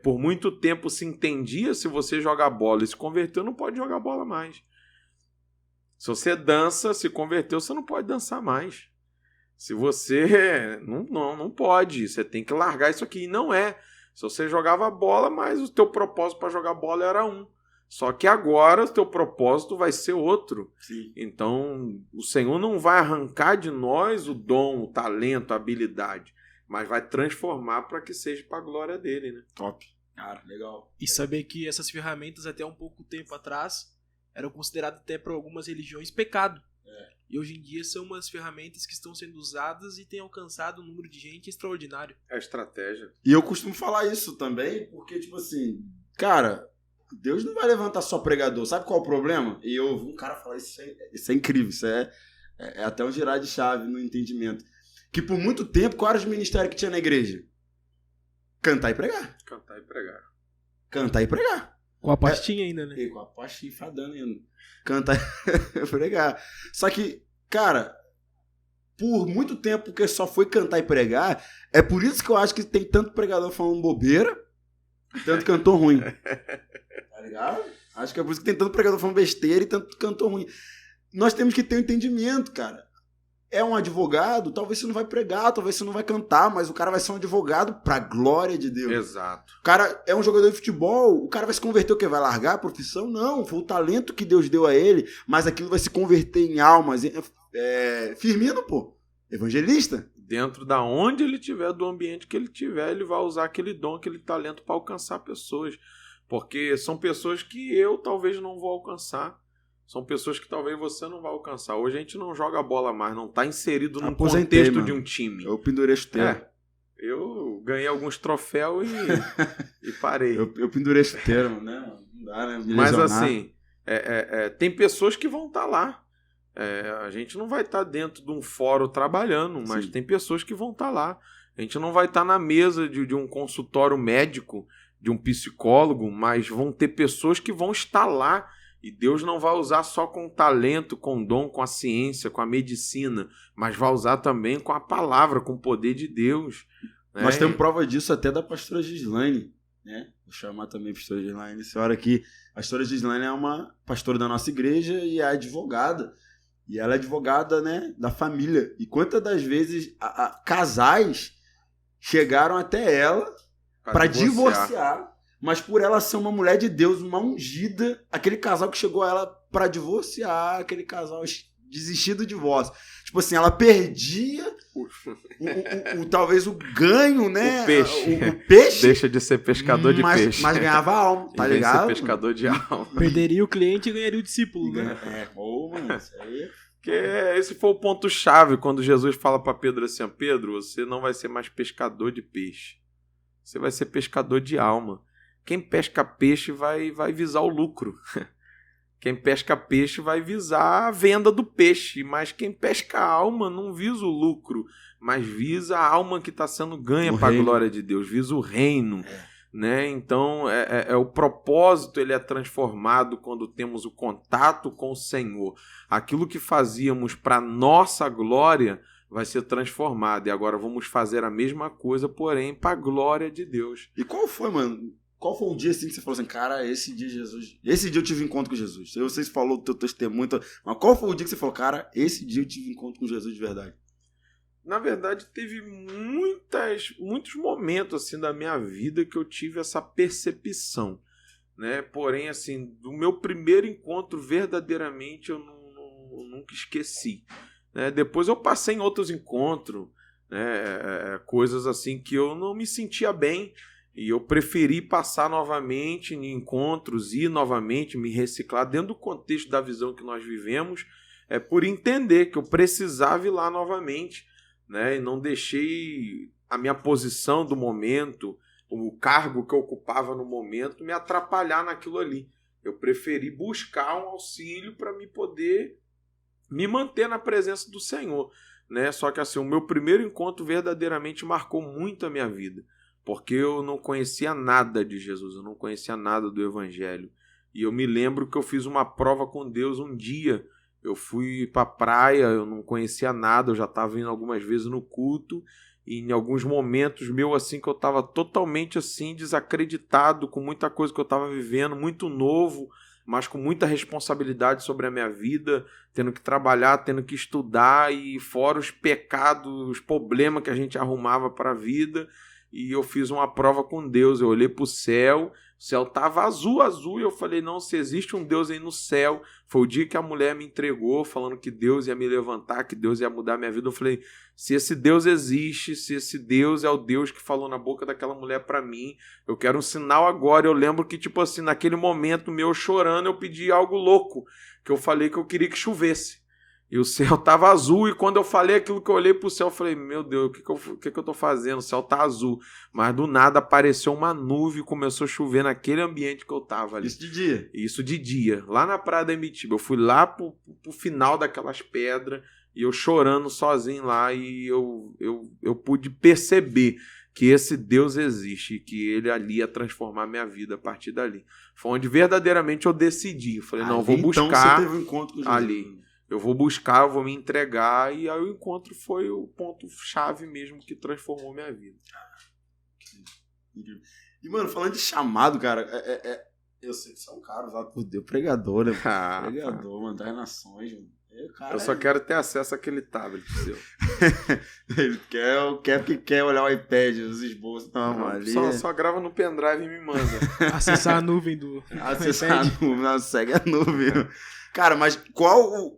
Por muito tempo se entendia, se você jogar bola e se converteu, não pode jogar bola mais. Se você dança, se converteu, você não pode dançar mais. Se você... Não pode, você tem que largar isso aqui. E não é. Se você jogava bola, mas o teu propósito para jogar bola era um. Só que agora o teu propósito vai ser outro. Sim. Então, o Senhor não vai arrancar de nós o dom, o talento, a habilidade, mas vai transformar para que seja para a glória dele, né? Top. Cara, legal. E saber que essas ferramentas até um pouco tempo atrás eram consideradas até por algumas religiões pecado. E hoje em dia são umas ferramentas que estão sendo usadas e têm alcançado um número de gente extraordinário. É a estratégia. E eu costumo falar isso também, porque, tipo assim, cara, Deus não vai levantar só pregador. Sabe qual é o problema? E eu ouvi um cara falar isso é incrível, isso é até um girar de chave no entendimento. Que por muito tempo, qual era os ministérios que tinha na igreja? Cantar e pregar. Cantar e pregar. Cantar e pregar. Com a pastinha ainda, né? E com a pastinha enfadando ainda. Cantar e pregar. Só que, cara, por muito tempo que só foi cantar e pregar, é por isso que eu acho que tem tanto pregador falando bobeira e tanto cantor ruim. Tá ligado? Acho que é por isso que tem tanto pregador falando besteira e tanto cantor ruim. Nós temos que ter um entendimento, cara. É um advogado, talvez você não vai pregar, talvez você não vai cantar, mas o cara vai ser um advogado pra glória de Deus. Exato. O cara é um jogador de futebol, o cara vai se converter o quê? Vai largar a profissão? Não, foi o talento que Deus deu a ele, mas aquilo vai se converter em almas. Firmino, pô, evangelista. Dentro da onde ele tiver, do ambiente que ele tiver, ele vai usar aquele dom, aquele talento para alcançar pessoas. Porque são pessoas que eu talvez não vou alcançar. São pessoas que talvez você não vai alcançar. Hoje a gente não joga bola mais, não está inserido num contexto de um time. Eu pendurei chuteiro. Eu ganhei alguns troféus e parei. Eu pendurei chuteiro, né? Não dá, né? Mas assim, tem pessoas que vão estar lá. A gente não vai estar dentro de um fórum trabalhando, mas Sim. tem pessoas que vão estar lá. A gente não vai estar na mesa de um consultório médico, de um psicólogo, mas vão ter pessoas que vão estar lá. E Deus não vai usar só com talento, com dom, com a ciência, com a medicina, mas vai usar também com a palavra, com o poder de Deus. Né? Nós temos prova disso até da pastora Gislaine, né? Vou chamar também a pastora Gislaine. Essa hora aqui, a pastora Gislaine é uma pastora da nossa igreja e é advogada. E ela é advogada, né, da família. E quantas das vezes casais chegaram até ela para divorciar. Mas por ela ser uma mulher de Deus, uma ungida, aquele casal que chegou a ela pra divorciar, aquele casal desistir do divórcio. Tipo assim, ela perdia talvez o ganho, né? O peixe. O peixe. Deixa de ser pescador de peixe. Mas ganhava alma, tá ligado? Ser pescador de alma. Perderia o cliente e ganharia o discípulo, né? Mano, isso aí... Porque esse foi o ponto-chave quando Jesus fala para Pedro assim, Pedro, você não vai ser mais pescador de peixe. Você vai ser pescador de alma. Quem pesca peixe vai visar o lucro. Quem pesca peixe vai visar a venda do peixe. Mas quem pesca alma não visa o lucro, mas visa a alma que está sendo ganha para a glória de Deus. Visa o reino. Né? Então, o propósito ele é transformado quando temos o contato com o Senhor. Aquilo que fazíamos para nossa glória vai ser transformado. E agora vamos fazer a mesma coisa, porém, para a glória de Deus. E qual foi, mano? Qual foi o dia assim que você falou assim, cara, esse dia eu tive encontro com Jesus? Você falou do teu testemunho, mas qual foi o dia que você falou, cara, esse dia eu tive encontro com Jesus de verdade? Na verdade, teve muitos momentos assim da minha vida que eu tive essa percepção, né? Porém, assim, do meu primeiro encontro verdadeiramente eu nunca esqueci, né? Depois eu passei em outros encontros, né? Coisas assim que eu não me sentia bem. E eu preferi passar novamente em encontros, ir novamente, me reciclar dentro do contexto da visão que nós vivemos, por entender que eu precisava ir lá novamente, né? E não deixei a minha posição do momento, o cargo que eu ocupava no momento, me atrapalhar naquilo ali. Eu preferi buscar um auxílio para me poder me manter na presença do Senhor, né? Só que assim, o meu primeiro encontro verdadeiramente marcou muito a minha vida. Porque eu não conhecia nada de Jesus, eu não conhecia nada do Evangelho. E eu me lembro que eu fiz uma prova com Deus um dia. Eu fui para a praia, eu não conhecia nada, eu já estava indo algumas vezes no culto. E em alguns momentos meu assim que eu estava totalmente assim desacreditado com muita coisa que eu estava vivendo, muito novo, mas com muita responsabilidade sobre a minha vida, tendo que trabalhar, tendo que estudar e fora os pecados, os problemas que a gente arrumava para a vida. E eu fiz uma prova com Deus, eu olhei para o céu, O céu tava azul, e eu falei, não, se existe um Deus aí no céu, foi o dia que a mulher me entregou, falando que Deus ia me levantar, que Deus ia mudar minha vida. Eu falei, se esse Deus existe, se esse Deus é o Deus que falou na boca daquela mulher pra mim, eu quero um sinal agora. Eu lembro que, tipo assim, naquele momento meu chorando, eu pedi algo louco, que eu falei que eu queria que chovesse. E o céu tava azul, e quando eu falei aquilo que eu olhei pro céu, eu falei, meu Deus, o que eu tô fazendo? O céu tá azul. Mas do nada apareceu uma nuvem e começou a chover naquele ambiente que eu tava ali. Isso de dia? Isso de dia, lá na Praia da Emitiba. Eu fui lá pro final daquelas pedras, e eu chorando sozinho lá, e eu pude perceber que esse Deus existe, e que ele ali ia transformar minha vida a partir dali. Foi onde verdadeiramente eu decidi. Eu falei, não, eu vou buscar então você teve um encontro com Jesus ali. Eu vou buscar, eu vou me entregar, e aí o encontro foi o ponto-chave mesmo que transformou minha vida. E, mano, falando de chamado, cara, eu sei que você é um cara usado por Deus, pregador, né? Pregador, mano, das nações, mano. Eu só quero ter acesso àquele tablet seu. Ele quer olhar o iPad, os esboços. Não, mano, ali só grava no pendrive e me manda. Acessar a nuvem do Acessar a nuvem, não, segue a nuvem. Cara, mas qual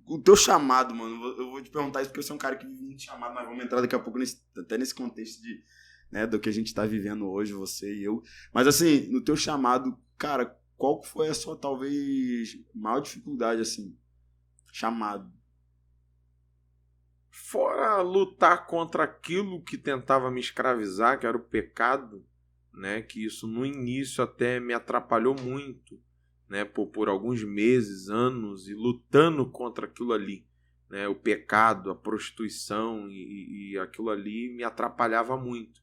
o teu chamado, mano? Eu vou te perguntar isso porque você é um cara que vive muito chamado, mas vamos entrar daqui a pouco até nesse contexto de, né, do que a gente tá vivendo hoje, você e eu. Mas assim, no teu chamado, cara, qual foi a sua, talvez, maior dificuldade, assim? Chamado. Fora lutar contra aquilo que tentava me escravizar, que era o pecado, né? Que isso no início até me atrapalhou muito, né? Por alguns meses, anos, e lutando contra aquilo ali, né? O pecado, a prostituição e aquilo ali me atrapalhava muito.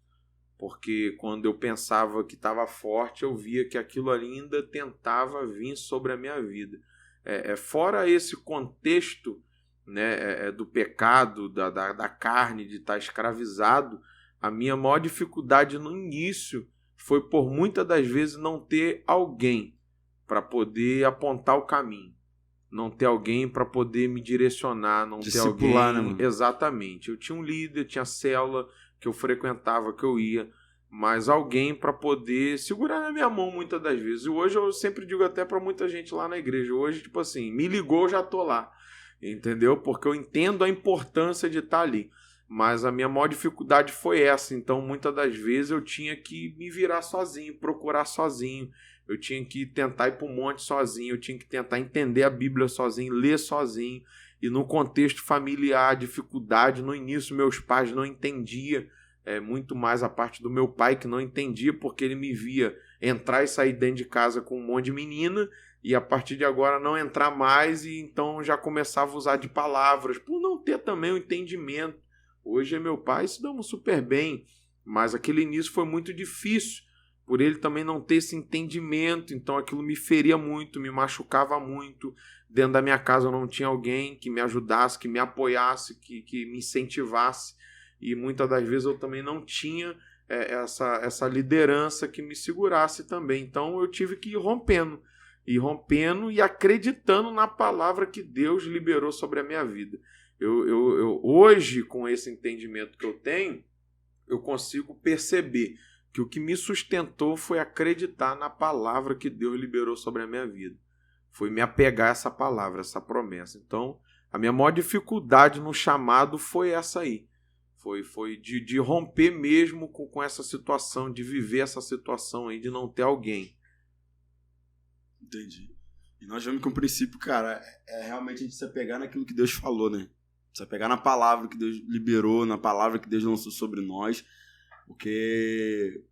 Porque quando eu pensava que estava forte, eu via que aquilo ali ainda tentava vir sobre a minha vida. Fora esse contexto, né, do pecado, da carne, de estar escravizado, a minha maior dificuldade no início foi por muitas das vezes não ter alguém para poder apontar o caminho, não ter alguém para poder me direcionar, não ter alguém... Discipular, né, mano? Exatamente. Eu tinha um líder, tinha célula que eu frequentava, que eu ia, mas alguém para poder segurar na minha mão muitas das vezes. E hoje eu sempre digo até para muita gente lá na igreja, hoje, tipo assim, me ligou, eu já tô lá, entendeu? Porque eu entendo a importância de estar ali. Mas a minha maior dificuldade foi essa. Então, muitas das vezes eu tinha que me virar sozinho, procurar sozinho. Eu tinha que tentar ir para o monte sozinho, eu tinha que tentar entender a Bíblia sozinho, ler sozinho. E no contexto familiar, dificuldade, no início meus pais não entendiam, muito mais a parte do meu pai que não entendia, porque ele me via entrar e sair dentro de casa com um monte de menina, e a partir de agora não entrar mais, e então já começava a usar de palavras, por não ter também o entendimento. Hoje meu pai se damos super bem, mas aquele início foi muito difícil, por ele também não ter esse entendimento, então aquilo me feria muito, me machucava muito. Dentro da minha casa eu não tinha alguém que me ajudasse, que me apoiasse, que me incentivasse, e muitas das vezes eu também não tinha essa liderança que me segurasse também. Então eu tive que ir rompendo e acreditando na palavra que Deus liberou sobre a minha vida. Eu hoje, com esse entendimento que eu tenho, eu consigo perceber que o que me sustentou foi acreditar na palavra que Deus liberou sobre a minha vida. Foi me apegar a essa palavra, essa promessa. Então, a minha maior dificuldade no chamado foi essa aí. Foi de romper mesmo com essa situação, de viver essa situação aí, de não ter alguém. Entendi. E nós vemos que o princípio, cara, realmente a gente se apegar naquilo que Deus falou, né? Se apegar na palavra que Deus liberou, na palavra que Deus lançou sobre nós. Porque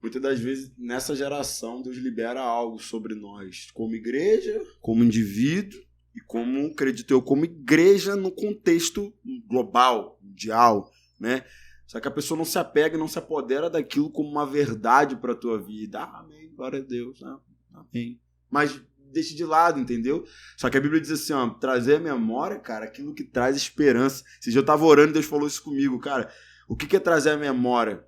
muitas das vezes nessa geração Deus libera algo sobre nós, como igreja, como indivíduo e como, acredito eu, como igreja no contexto global, mundial, né? Só que a pessoa não se apega e não se apodera daquilo como uma verdade para a tua vida. Amém, glória a Deus, amém. Mas deixa de lado, entendeu? Só que a Bíblia diz assim, ó, trazer à memória, cara, aquilo que traz esperança. Esse dia eu tava orando e Deus falou isso comigo, cara. O que é trazer à memória?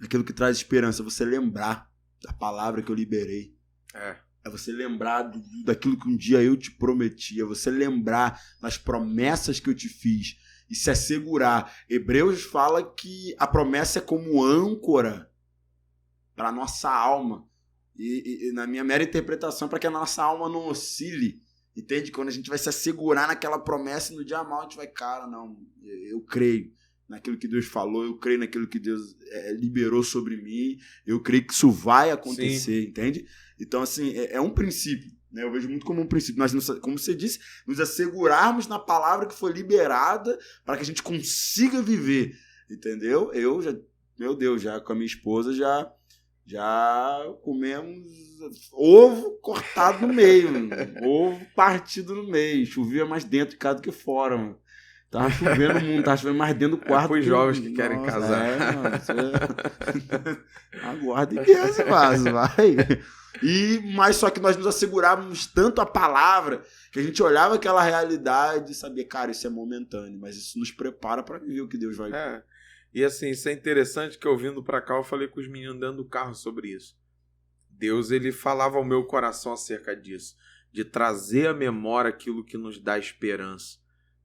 Aquilo que traz esperança, você lembrar da palavra que eu liberei. É você lembrar daquilo que um dia eu te prometi. É você lembrar das promessas que eu te fiz. E se assegurar. Hebreus fala que a promessa é como âncora para a nossa alma. E na minha mera interpretação, para que a nossa alma não oscile. Entende? Quando a gente vai se assegurar naquela promessa, no dia mal a gente vai, cara, não, eu creio naquilo que Deus falou, eu creio naquilo que Deus liberou sobre mim, eu creio que isso vai acontecer, entende? Então, assim, é um princípio, né? Eu vejo muito como um princípio. Nós, como você disse, nos assegurarmos na palavra que foi liberada para que a gente consiga viver, entendeu? Eu já, meu Deus, já com a minha esposa já comemos ovo cortado no meio, mano. Ovo partido no meio. Chovia mais dentro de casa do que fora, mano. Tava chovendo no mundo, tava chovendo mais dentro do quarto. Os jovens que querem casar. Mano, aguarde Deus, mas vai. Mas só que nós nos assegurávamos tanto a palavra que a gente olhava aquela realidade e sabia, cara, isso é momentâneo, mas isso nos prepara para viver o que Deus vai ver. E assim, isso é interessante que eu vindo pra cá, eu falei com os meninos dentro do carro sobre isso. Deus, ele falava ao meu coração acerca disso, de trazer à memória aquilo que nos dá esperança,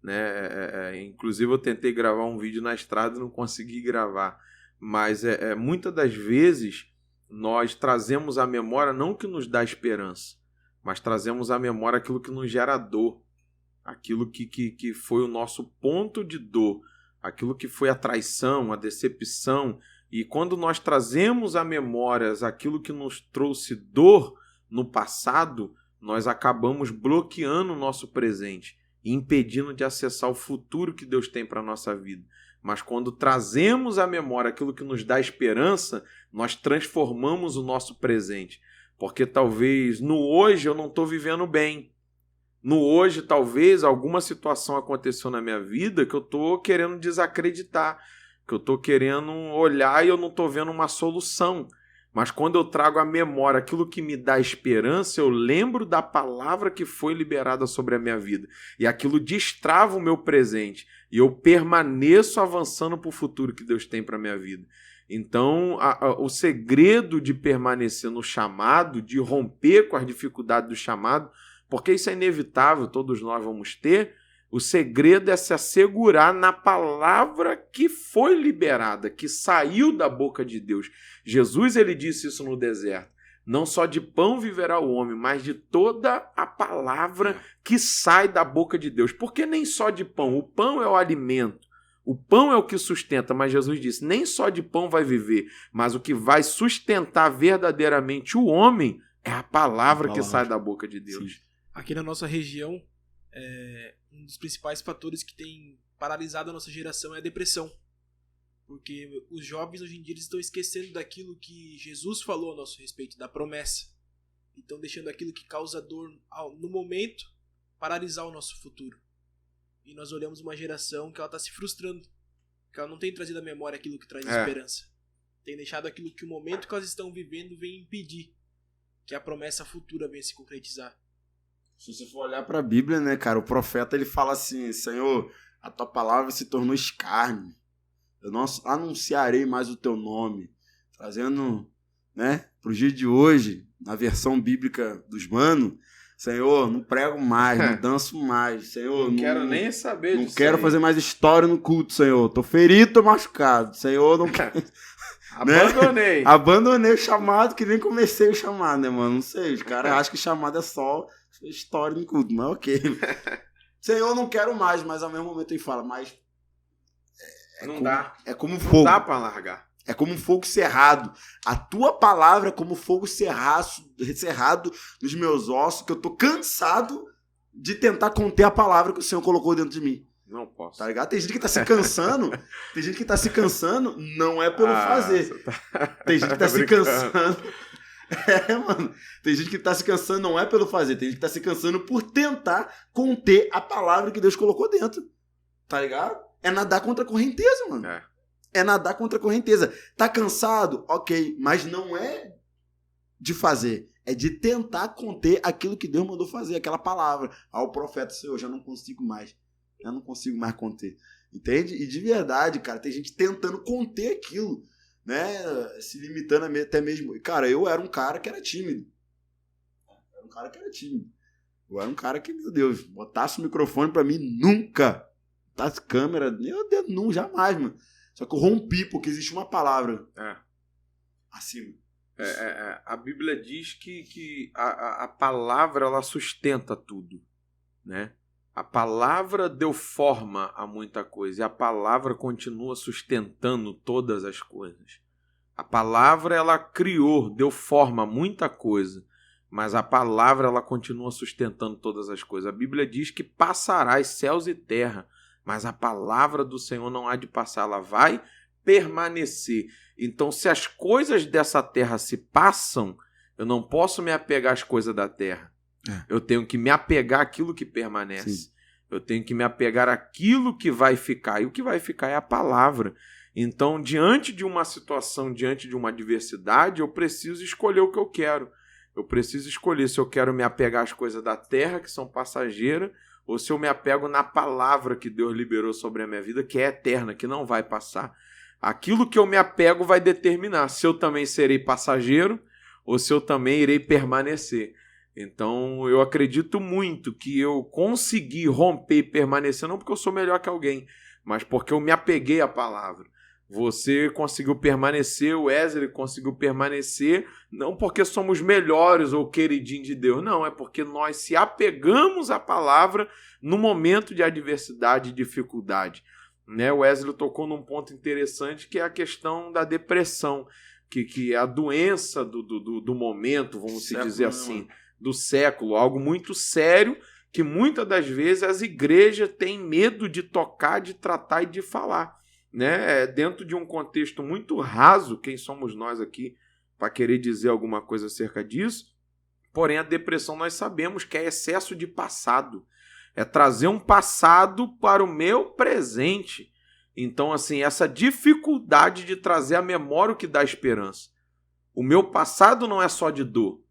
né? Inclusive eu tentei gravar um vídeo na estrada e não consegui gravar, mas muitas das vezes nós trazemos à memória não o que nos dá esperança, mas trazemos à memória aquilo que nos gera dor, aquilo que foi o nosso ponto de dor, aquilo que foi a traição, a decepção. E quando nós trazemos à memória aquilo que nos trouxe dor no passado, nós acabamos bloqueando o nosso presente e impedindo de acessar o futuro que Deus tem para a nossa vida. Mas quando trazemos à memória aquilo que nos dá esperança, nós transformamos o nosso presente. Porque talvez no hoje eu não estou vivendo bem. No hoje, talvez, alguma situação aconteceu na minha vida que eu estou querendo desacreditar, que eu estou querendo olhar e eu não estou vendo uma solução. Mas quando eu trago à memória aquilo que me dá esperança, eu lembro da palavra que foi liberada sobre a minha vida. E aquilo destrava o meu presente. E eu permaneço avançando para o futuro que Deus tem para a minha vida. Então, o segredo de permanecer no chamado, de romper com as dificuldades do chamado, porque isso é inevitável, todos nós vamos ter, o segredo é se assegurar na palavra que foi liberada, que saiu da boca de Deus. Jesus, ele disse isso no deserto. Não só de pão viverá o homem, mas de toda a palavra que sai da boca de Deus. Porque nem só de pão, o pão é o alimento, o pão é o que sustenta, mas Jesus disse, nem só de pão vai viver, mas o que vai sustentar verdadeiramente o homem é a palavra que sai da boca de Deus. Sim. Aqui na nossa região, um dos principais fatores que tem paralisado a nossa geração é a depressão. Porque os jovens hoje em dia eles estão esquecendo daquilo que Jesus falou a nosso respeito, da promessa. E estão deixando aquilo que causa dor no momento paralisar o nosso futuro. E nós olhamos uma geração que ela está se frustrando, que ela não tem trazido à memória aquilo que traz esperança. Tem deixado aquilo que o momento que elas estão vivendo vem impedir que a promessa futura venha se concretizar. Se você for olhar para a Bíblia, né, cara, o profeta ele fala assim, Senhor, a tua palavra se tornou escárnio. Eu não anunciarei mais o teu nome. Trazendo, né, para o dia de hoje, na versão bíblica dos manos, Senhor, não prego mais, não danço mais. Senhor, não quero nem saber disso. Não quero fazer mais história no culto, Senhor. Tô ferido, tô machucado. Senhor, não quero... Abandonei. Né? Abandonei o chamado, que nem comecei o chamado, né, mano? Não sei, os caras acham que chamado é só história no culto, mas ok. Senhor, não quero mais, mas ao mesmo momento ele fala, mas não dá. É como fogo. Não dá pra largar. É como um fogo cerrado. A tua palavra é como fogo cerrado nos meus ossos, que eu tô cansado de tentar conter a palavra que o Senhor colocou dentro de mim. Não posso. Tá ligado? Tem gente que tá se cansando. Tem gente que tá se cansando, não é pelo fazer. Tem gente que tá se cansando. Mano. Tem gente que tá se cansando, não é pelo fazer. Tem gente que tá se cansando por tentar conter a palavra que Deus colocou dentro. Tá ligado? É nadar contra a correnteza, mano. É nadar contra a correnteza. Tá cansado? Ok. Mas não é de fazer. É de tentar conter aquilo que Deus mandou fazer. Aquela palavra. O profeta, Senhor, já não consigo mais. Eu não consigo mais conter. Entende? E de verdade, cara, tem gente tentando conter aquilo, né? Se limitando até mesmo. Cara, eu era um cara que era tímido. Eu era um cara que, meu Deus, botasse o microfone pra mim, nunca. Botasse câmera, meu Deus, não, jamais, mano. Só que eu rompi, porque existe uma palavra acima. A Bíblia diz que a palavra ela sustenta tudo, né? A palavra deu forma a muita coisa e a palavra continua sustentando todas as coisas. A palavra ela criou, deu forma a muita coisa, mas a palavra ela continua sustentando todas as coisas. A Bíblia diz que passarás céus e terra, mas a palavra do Senhor não há de passar, ela vai permanecer. Então, se as coisas dessa terra se passam, eu não posso me apegar às coisas da terra. Eu tenho que me apegar àquilo que permanece. Sim. Eu tenho que me apegar àquilo que vai ficar. E o que vai ficar é a palavra. Então, diante de uma situação, diante de uma adversidade, eu preciso escolher o que eu quero. Eu preciso escolher se eu quero me apegar às coisas da terra, que são passageiras, ou se eu me apego na palavra que Deus liberou sobre a minha vida, que é eterna, que não vai passar. Aquilo que eu me apego vai determinar se eu também serei passageiro ou se eu também irei permanecer. Então, eu acredito muito que eu consegui romper e permanecer, não porque eu sou melhor que alguém, mas porque eu me apeguei à palavra. Você conseguiu permanecer, o Wesley conseguiu permanecer, não porque somos melhores ou queridinhos de Deus, não, é porque nós se apegamos à palavra no momento de adversidade e dificuldade. Né? O Wesley tocou num ponto interessante que é a questão da depressão, que é a doença do momento, vamos se dizer assim, do século, algo muito sério que muitas das vezes as igrejas têm medo de tocar, de tratar e de falar. Né? Dentro de um contexto muito raso, quem somos nós aqui para querer dizer alguma coisa acerca disso? Porém, a depressão nós sabemos que é excesso de passado. É trazer um passado para o meu presente. Então, assim, essa dificuldade de trazer à memória o que dá esperança. O meu passado não é só de dor.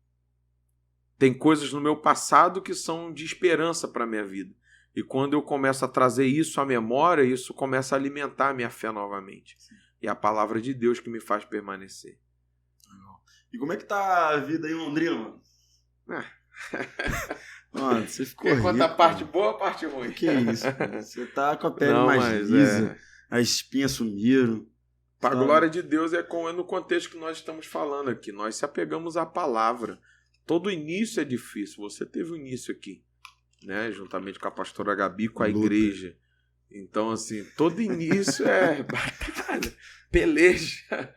Tem coisas no meu passado que são de esperança para a minha vida. E quando eu começo a trazer isso à memória, isso começa a alimentar a minha fé novamente. Sim. E a palavra de Deus que me faz permanecer. E como é que tá a vida em Londrina, mano? Mano, você ficou rico. Conta a parte boa ou a parte ruim? Que isso, cara? Você tá com a pele mais lisa, as espinhas sumiram. Para a glória de Deus é no contexto que nós estamos falando aqui. Nós se apegamos à palavra. Todo início é difícil. Você teve o início aqui, né? Juntamente com a pastora Gabi, com a igreja. Então, assim, todo início é batalha, peleja.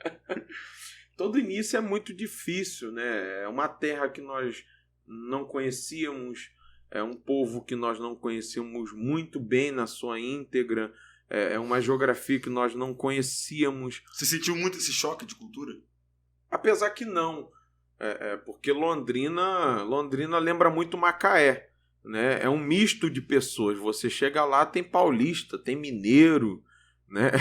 Todo início é muito difícil, né? É uma terra que nós não conhecíamos, é um povo que nós não conhecíamos muito bem na sua íntegra, é uma geografia que nós não conhecíamos. Você sentiu muito esse choque de cultura? Apesar que não, porque Londrina lembra muito Macaé, né? É um misto de pessoas. Você chega lá, tem paulista, tem mineiro, né?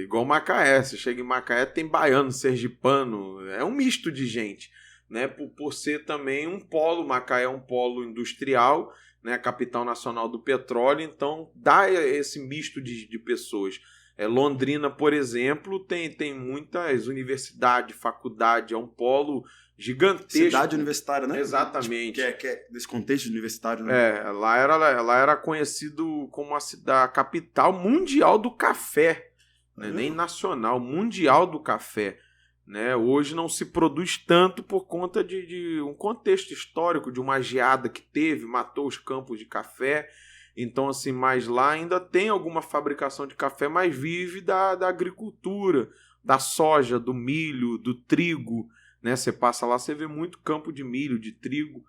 Igual Macaé. Você chega em Macaé, tem baiano, sergipano, é um misto de gente. Né, por ser também um polo, Macaé é um polo industrial, né, a capital nacional do petróleo, então dá esse misto de pessoas. Londrina, por exemplo, tem muitas universidades, faculdade, é um polo gigantesco. Cidade universitária, né? Exatamente. Que é desse contexto universitário, né? Lá era conhecido como a capital mundial do café, né, nem nacional, mundial do café. Né? Hoje não se produz tanto por conta de um contexto histórico, de uma geada que teve, matou os campos de café. Então, assim, mas lá ainda tem alguma fabricação de café, mas vive da agricultura, da soja, do milho, do trigo. Né? Você passa lá, você vê muito campo de milho, de trigo.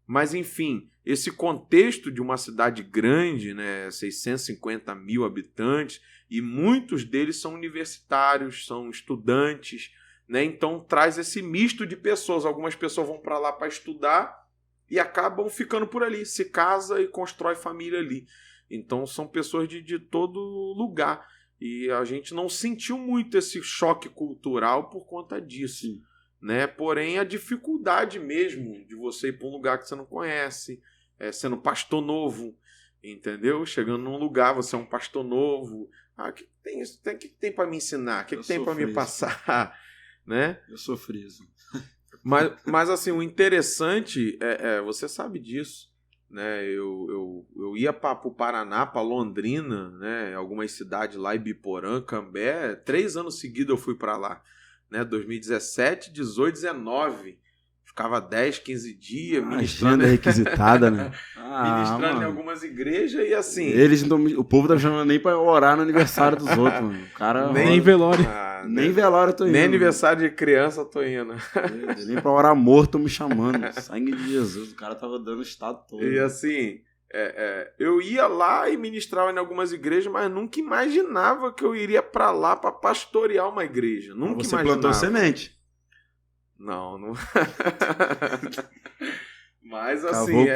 Mas, enfim, esse contexto de uma cidade grande, né? 650 mil habitantes, e muitos deles são universitários, são estudantes. Né? Então traz esse misto de pessoas. Algumas pessoas vão para lá para estudar e acabam ficando por ali, se casa e constrói família ali. Então são pessoas de todo lugar. E a gente não sentiu muito esse choque cultural por conta disso. Né? Porém, a dificuldade mesmo de você ir para um lugar que você não conhece, sendo pastor novo, entendeu? Chegando num lugar, você é um pastor novo. O que tem para me ensinar? O que tem para me passar? Né? Eu sofri isso. Mas assim, o interessante você sabe disso, né? Eu ia para o Paraná, para Londrina, né? Algumas cidades lá, Ibiporã, Cambé, 3 anos seguidos eu fui para lá, né? 2017, 18, 19. Ficava 10, 15 dias ministrando é requisitada, né? Ministrando em algumas igrejas e assim... O povo tá chamando nem pra orar no aniversário dos outros, mano. O cara... Nem velório. Nem velório eu tô indo. Nem aniversário de criança eu tô indo. Nem pra orar morto me chamando. Sangue de Jesus. O cara tava dando o estado todo. E assim... eu ia lá e ministrava em algumas igrejas, mas nunca imaginava que eu iria pra lá pra pastorear uma igreja. Nunca Você imaginava. plantou semente? Não. Mas assim,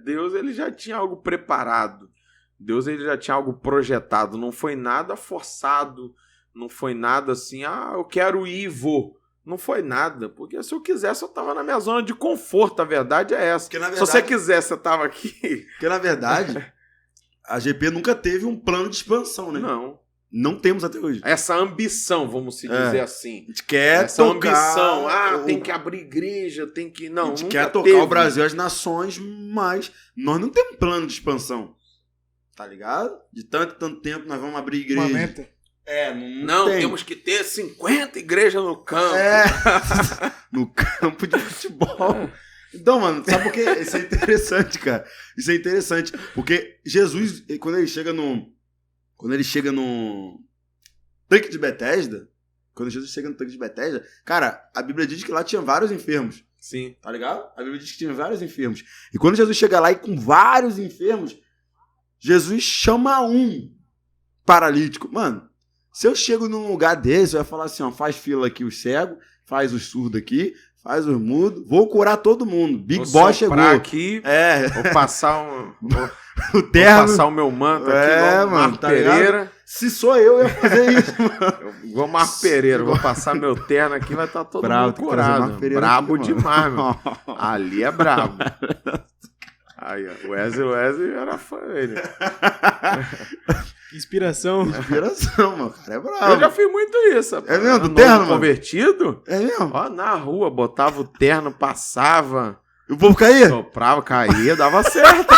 Deus ele já tinha algo preparado. Deus ele já tinha algo projetado. Não foi nada forçado. Não foi nada assim, eu quero ir e vou. Não foi nada, porque se eu quisesse eu tava na minha zona de conforto, a verdade é essa. Verdade, se você quisesse, eu tava aqui. Porque na verdade, a GP nunca teve um plano de expansão, né? Não temos até hoje. Essa ambição, vamos se dizer assim. A gente quer essa ambição. Tem que abrir igreja, tem que... Não, a gente quer tocar o Brasil e as nações, mas nós não temos plano de expansão. Tá ligado? De tanto e tanto tempo nós vamos abrir igreja. Uma meta. Não temos que ter 50 igrejas no campo. No campo de futebol. Então, mano, sabe por quê? Isso é interessante, cara. Isso é interessante. Porque Jesus, quando ele chega no tanque de Betesda, cara, a Bíblia diz que lá tinha vários enfermos. Sim. Tá ligado? A Bíblia diz que tinha vários enfermos. E quando Jesus chega lá e com vários enfermos, Jesus chama um paralítico. Mano, se eu chego num lugar desse, eu ia falar assim, faz fila aqui os cegos, faz os surdos aqui, faz os mudos, vou curar todo mundo. Big Boss chegou. Aqui, vou passar o terno. Vou passar o meu manto aqui, mano, tá Pereira. Se sou eu ia fazer isso, mano. Igual Marco Pereira, vou passar meu terno aqui, vai estar todo mundo curado. Brabo aqui, demais, mano. Ali é brabo. Aí, ó, o Wesley era fã dele. Inspiração, mano. O cara é bravo. Eu já fiz muito isso. É mesmo? Do terno, mano? Convertido? É mesmo? Ó, na rua, botava o terno, passava. E o povo caía? Soprava, caía, dava certo.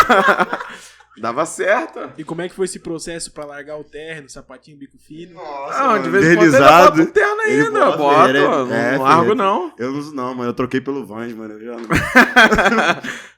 Dava certo. E como é que foi esse processo pra largar o terno, sapatinho, bico fino? Nossa, de vez em quando ele bota o terno ainda. Eu boto, não largo não. Eu não uso não, mas eu troquei pelo Vans, mano.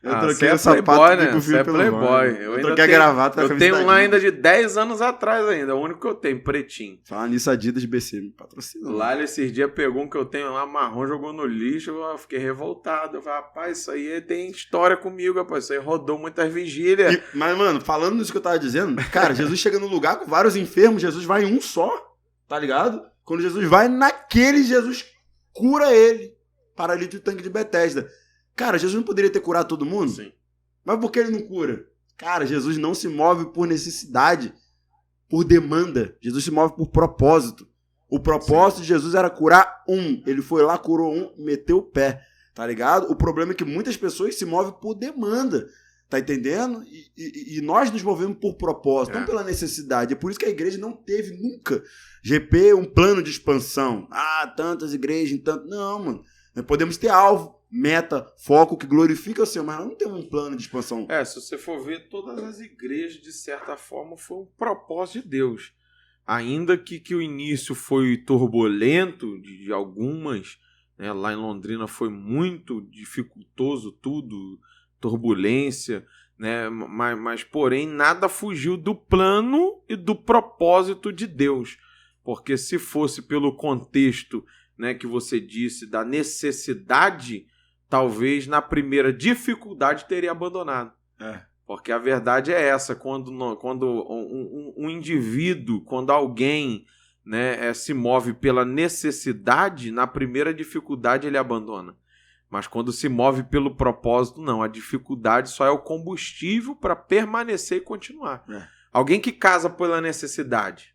Eu troquei o sapato bico fino pelo Vans. Eu troquei a gravata. Eu tenho um lá ainda de 10 anos atrás ainda. É o único que eu tenho, pretinho. Fala nisso, Adidas BC me patrocinou. Lá ele esses dias pegou um que eu tenho lá, marrom, jogou no lixo. Eu fiquei revoltado. Eu falei, rapaz, isso aí tem história comigo, rapaz. Isso aí rodou muitas vigílias. Mas, mano, falando nisso que eu tava dizendo, cara, Jesus chega num lugar com vários enfermos, Jesus vai em um só, tá ligado? Quando Jesus vai naquele, Jesus cura ele. Paralítico do tanque de Betesda. Cara, Jesus não poderia ter curado todo mundo? Sim. Mas por que ele não cura? Cara, Jesus não se move por necessidade, por demanda. Jesus se move por propósito. O propósito de Jesus era curar um. Ele foi lá, curou um, meteu o pé, tá ligado? O problema é que muitas pessoas se movem por demanda. Tá entendendo? E nós nos movemos por propósito, não pela necessidade. É por isso que a igreja não teve nunca, GP, um plano de expansão. Tantas igrejas, tanto... Não, mano. Nós podemos ter alvo, meta, foco que glorifica o Senhor, mas nós não temos um plano de expansão. Se você for ver, todas as igrejas, de certa forma, foi um propósito de Deus. Ainda que o início foi turbulento de algumas, né? Lá em Londrina foi muito dificultoso tudo, turbulência, né? Mas, porém, nada fugiu do plano e do propósito de Deus. Porque se fosse pelo contexto, né, que você disse, da necessidade, talvez na primeira dificuldade teria abandonado. Porque a verdade é essa, quando um indivíduo, quando alguém, né, se move pela necessidade, na primeira dificuldade ele abandona. Mas quando se move pelo propósito, não. A dificuldade só é o combustível para permanecer e continuar. Alguém que casa pela necessidade,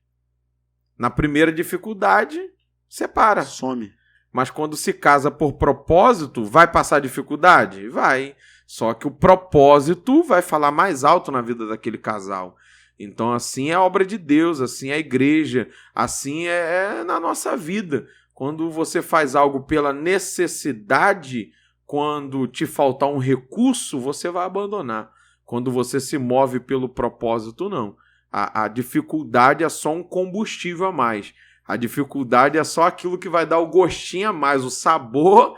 na primeira dificuldade, separa. Some. Mas quando se casa por propósito, vai passar dificuldade? Vai. Só que o propósito vai falar mais alto na vida daquele casal. Então assim é a obra de Deus, assim é a igreja, assim é na nossa vida. Quando você faz algo pela necessidade, quando te faltar um recurso, você vai abandonar. Quando você se move pelo propósito, não. A dificuldade é só um combustível a mais. A dificuldade é só aquilo que vai dar o gostinho a mais, o sabor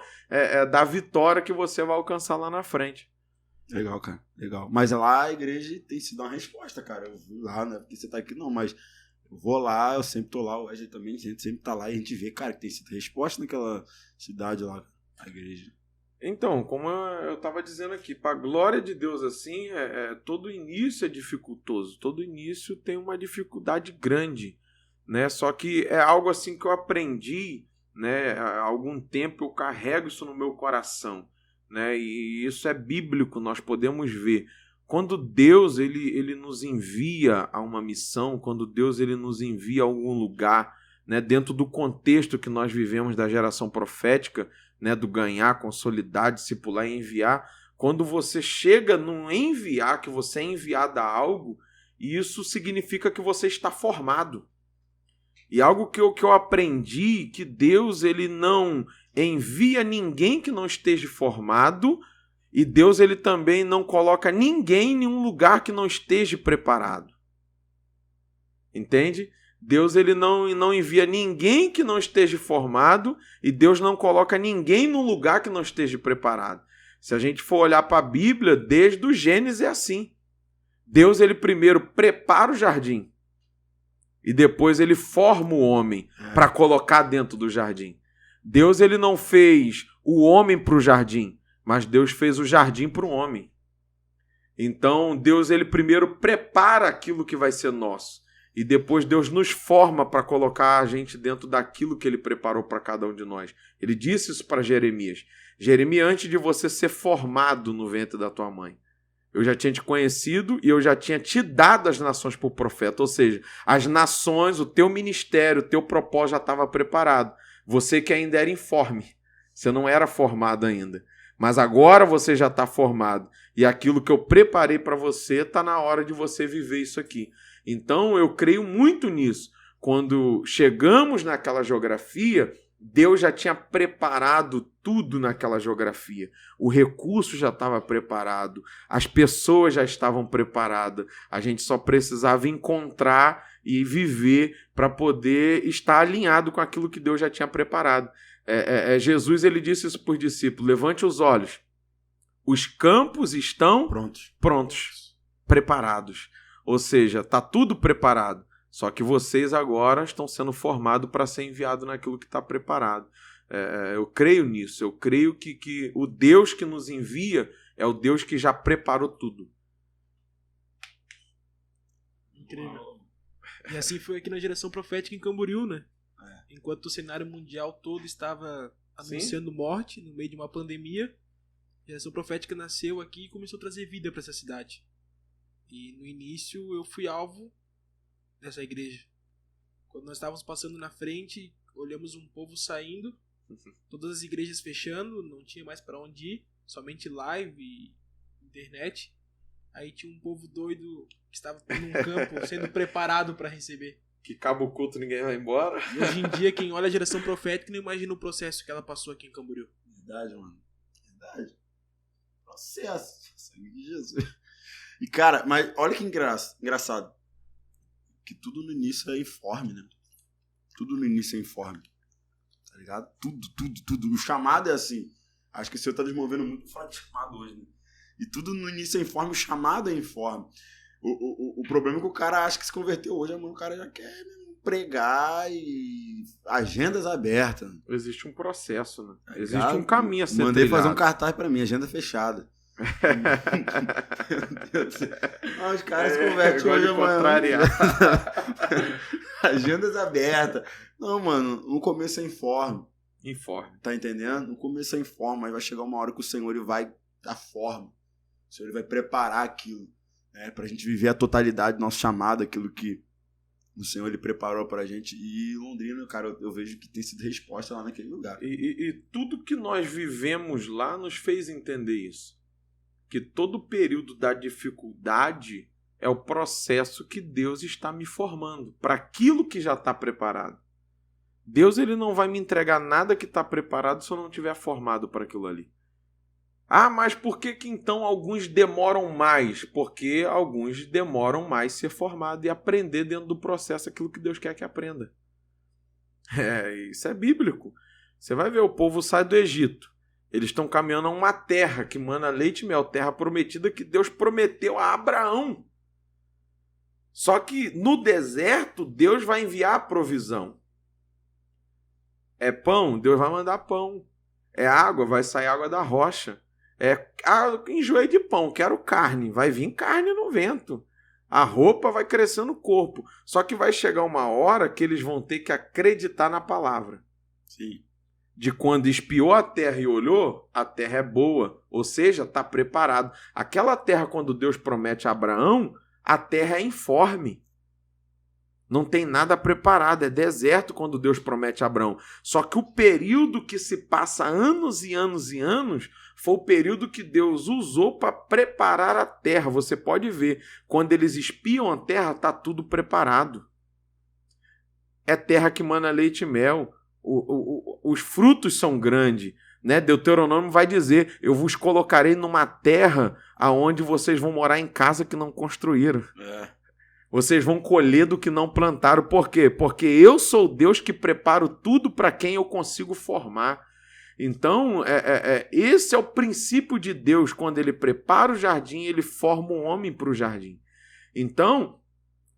da vitória que você vai alcançar lá na frente. Legal, cara. Legal. Mas lá a igreja tem sido uma resposta, cara. Eu vou lá, não é porque você tá aqui não, mas eu vou lá, eu sempre tô lá, o Wesley também, a gente sempre tá lá e a gente vê, cara, que tem sido resposta naquela cidade lá, a igreja. Então, como eu estava dizendo aqui, para a glória de Deus, assim, todo início é dificultoso, todo início tem uma dificuldade grande, né? Só que é algo assim que eu aprendi, né? Há algum tempo eu carrego isso no meu coração, né? E isso é bíblico, nós podemos ver. Quando Deus ele nos envia a uma missão, quando Deus ele nos envia a algum lugar, né? Dentro do contexto que nós vivemos da geração profética, né, do ganhar, consolidar, discipular e enviar, quando você chega num enviar, que você é enviado a algo, isso significa que você está formado. E algo que eu aprendi, que Deus ele não envia ninguém que não esteja formado, e Deus ele também não coloca ninguém em nenhum lugar que não esteja preparado. Entende? Deus ele não envia ninguém que não esteja formado e Deus não coloca ninguém num lugar que não esteja preparado. Se a gente for olhar para a Bíblia, desde o Gênesis é assim. Deus ele primeiro prepara o jardim e depois ele forma o homem para colocar dentro do jardim. Deus ele não fez o homem para o jardim, mas Deus fez o jardim para o homem. Então Deus ele primeiro prepara aquilo que vai ser nosso. E depois Deus nos forma para colocar a gente dentro daquilo que Ele preparou para cada um de nós. Ele disse isso para Jeremias. Jeremias, antes de você ser formado no ventre da tua mãe, eu já tinha te conhecido e eu já tinha te dado as nações por profeta. Ou seja, as nações, o teu ministério, o teu propósito já estava preparado. Você que ainda era informe. Você não era formado ainda. Mas agora você já está formado. E aquilo que eu preparei para você está na hora de você viver isso aqui. Então, eu creio muito nisso. Quando chegamos naquela geografia, Deus já tinha preparado tudo naquela geografia. O recurso já estava preparado, as pessoas já estavam preparadas. A gente só precisava encontrar e viver para poder estar alinhado com aquilo que Deus já tinha preparado. Jesus ele disse isso para os discípulos: levante os olhos. Os campos estão prontos, preparados. Ou seja, está tudo preparado. Só que vocês agora estão sendo formados para ser enviados naquilo que está preparado. Eu creio nisso. Eu creio que o Deus que nos envia é o Deus que já preparou tudo. Incrível. E assim foi aqui na geração profética em Camboriú, né? Enquanto o cenário mundial todo estava anunciando morte no meio de uma pandemia, a geração profética nasceu aqui e começou a trazer vida para essa cidade. E no início eu fui alvo dessa igreja. Quando nós estávamos passando na frente, olhamos um povo saindo, todas as igrejas fechando, não tinha mais para onde ir, somente live e internet. Aí tinha um povo doido que estava num campo sendo preparado para receber. Que acaba o culto, ninguém vai embora. E hoje em dia, quem olha a geração profética não imagina o processo que ela passou aqui em Camboriú. Verdade, mano. Verdade. Processo. Sangue de Jesus. E, cara, mas olha que engraçado. Que tudo no início é informe, né? Tudo no início é informe. Tá ligado? Tudo. O chamado é assim. Acho que o senhor tá desmovendo muito pra falar de chamado hoje, né? E tudo no início é informe, o chamado é informe. O problema é que o cara acha que se converteu hoje, o cara já quer pregar e agendas abertas. Existe um processo, né? Tá Existe um caminho a ser Mandei trilhado. fazer um cartaz pra mim, agenda fechada. Meu Deus do céu. Os caras se convertem hoje amanhã. Agendas abertas. Não, mano, no começo é informe. Informe. Tá entendendo? No começo é informe, mas vai chegar uma hora que o Senhor ele vai dar forma. O Senhor ele vai preparar aquilo, né, pra gente viver a totalidade do nosso chamado, aquilo que o Senhor ele preparou pra gente. E Londrina, cara, eu vejo que tem sido resposta lá naquele lugar. E tudo que nós vivemos lá nos fez entender isso. Que todo período da dificuldade é o processo que Deus está me formando para aquilo que já está preparado. Deus ele não vai me entregar nada que está preparado se eu não estiver formado para aquilo ali. Ah, mas por que então alguns demoram mais? Porque alguns demoram mais ser formado e aprender dentro do processo aquilo que Deus quer que aprenda. Isso é bíblico. Você vai ver, o povo sai do Egito. Eles estão caminhando a uma terra que mana leite e mel, terra prometida que Deus prometeu a Abraão. Só que no deserto, Deus vai enviar a provisão. É pão, Deus vai mandar pão. É água, vai sair água da rocha. Enjoei de pão, quero carne. Vai vir carne no vento. A roupa vai crescer no corpo. Só que vai chegar uma hora que eles vão ter que acreditar na palavra. Sim. De quando espiou a terra e olhou, a terra é boa. Ou seja, está preparado. Aquela terra, quando Deus promete a Abraão, a terra é informe. Não tem nada preparado, é deserto quando Deus promete a Abraão. Só que o período que se passa anos e anos e anos foi o período que Deus usou para preparar a terra. Você pode ver, quando eles espiam a terra, está tudo preparado. É terra que mana leite e mel. Os frutos são grandes. Né? Deuteronômio vai dizer, eu vos colocarei numa terra aonde vocês vão morar em casa que não construíram. Vocês vão colher do que não plantaram. Por quê? Porque eu sou Deus que preparo tudo para quem eu consigo formar. Então, esse é o princípio de Deus. Quando ele prepara o jardim, ele forma um homem para o jardim. Então,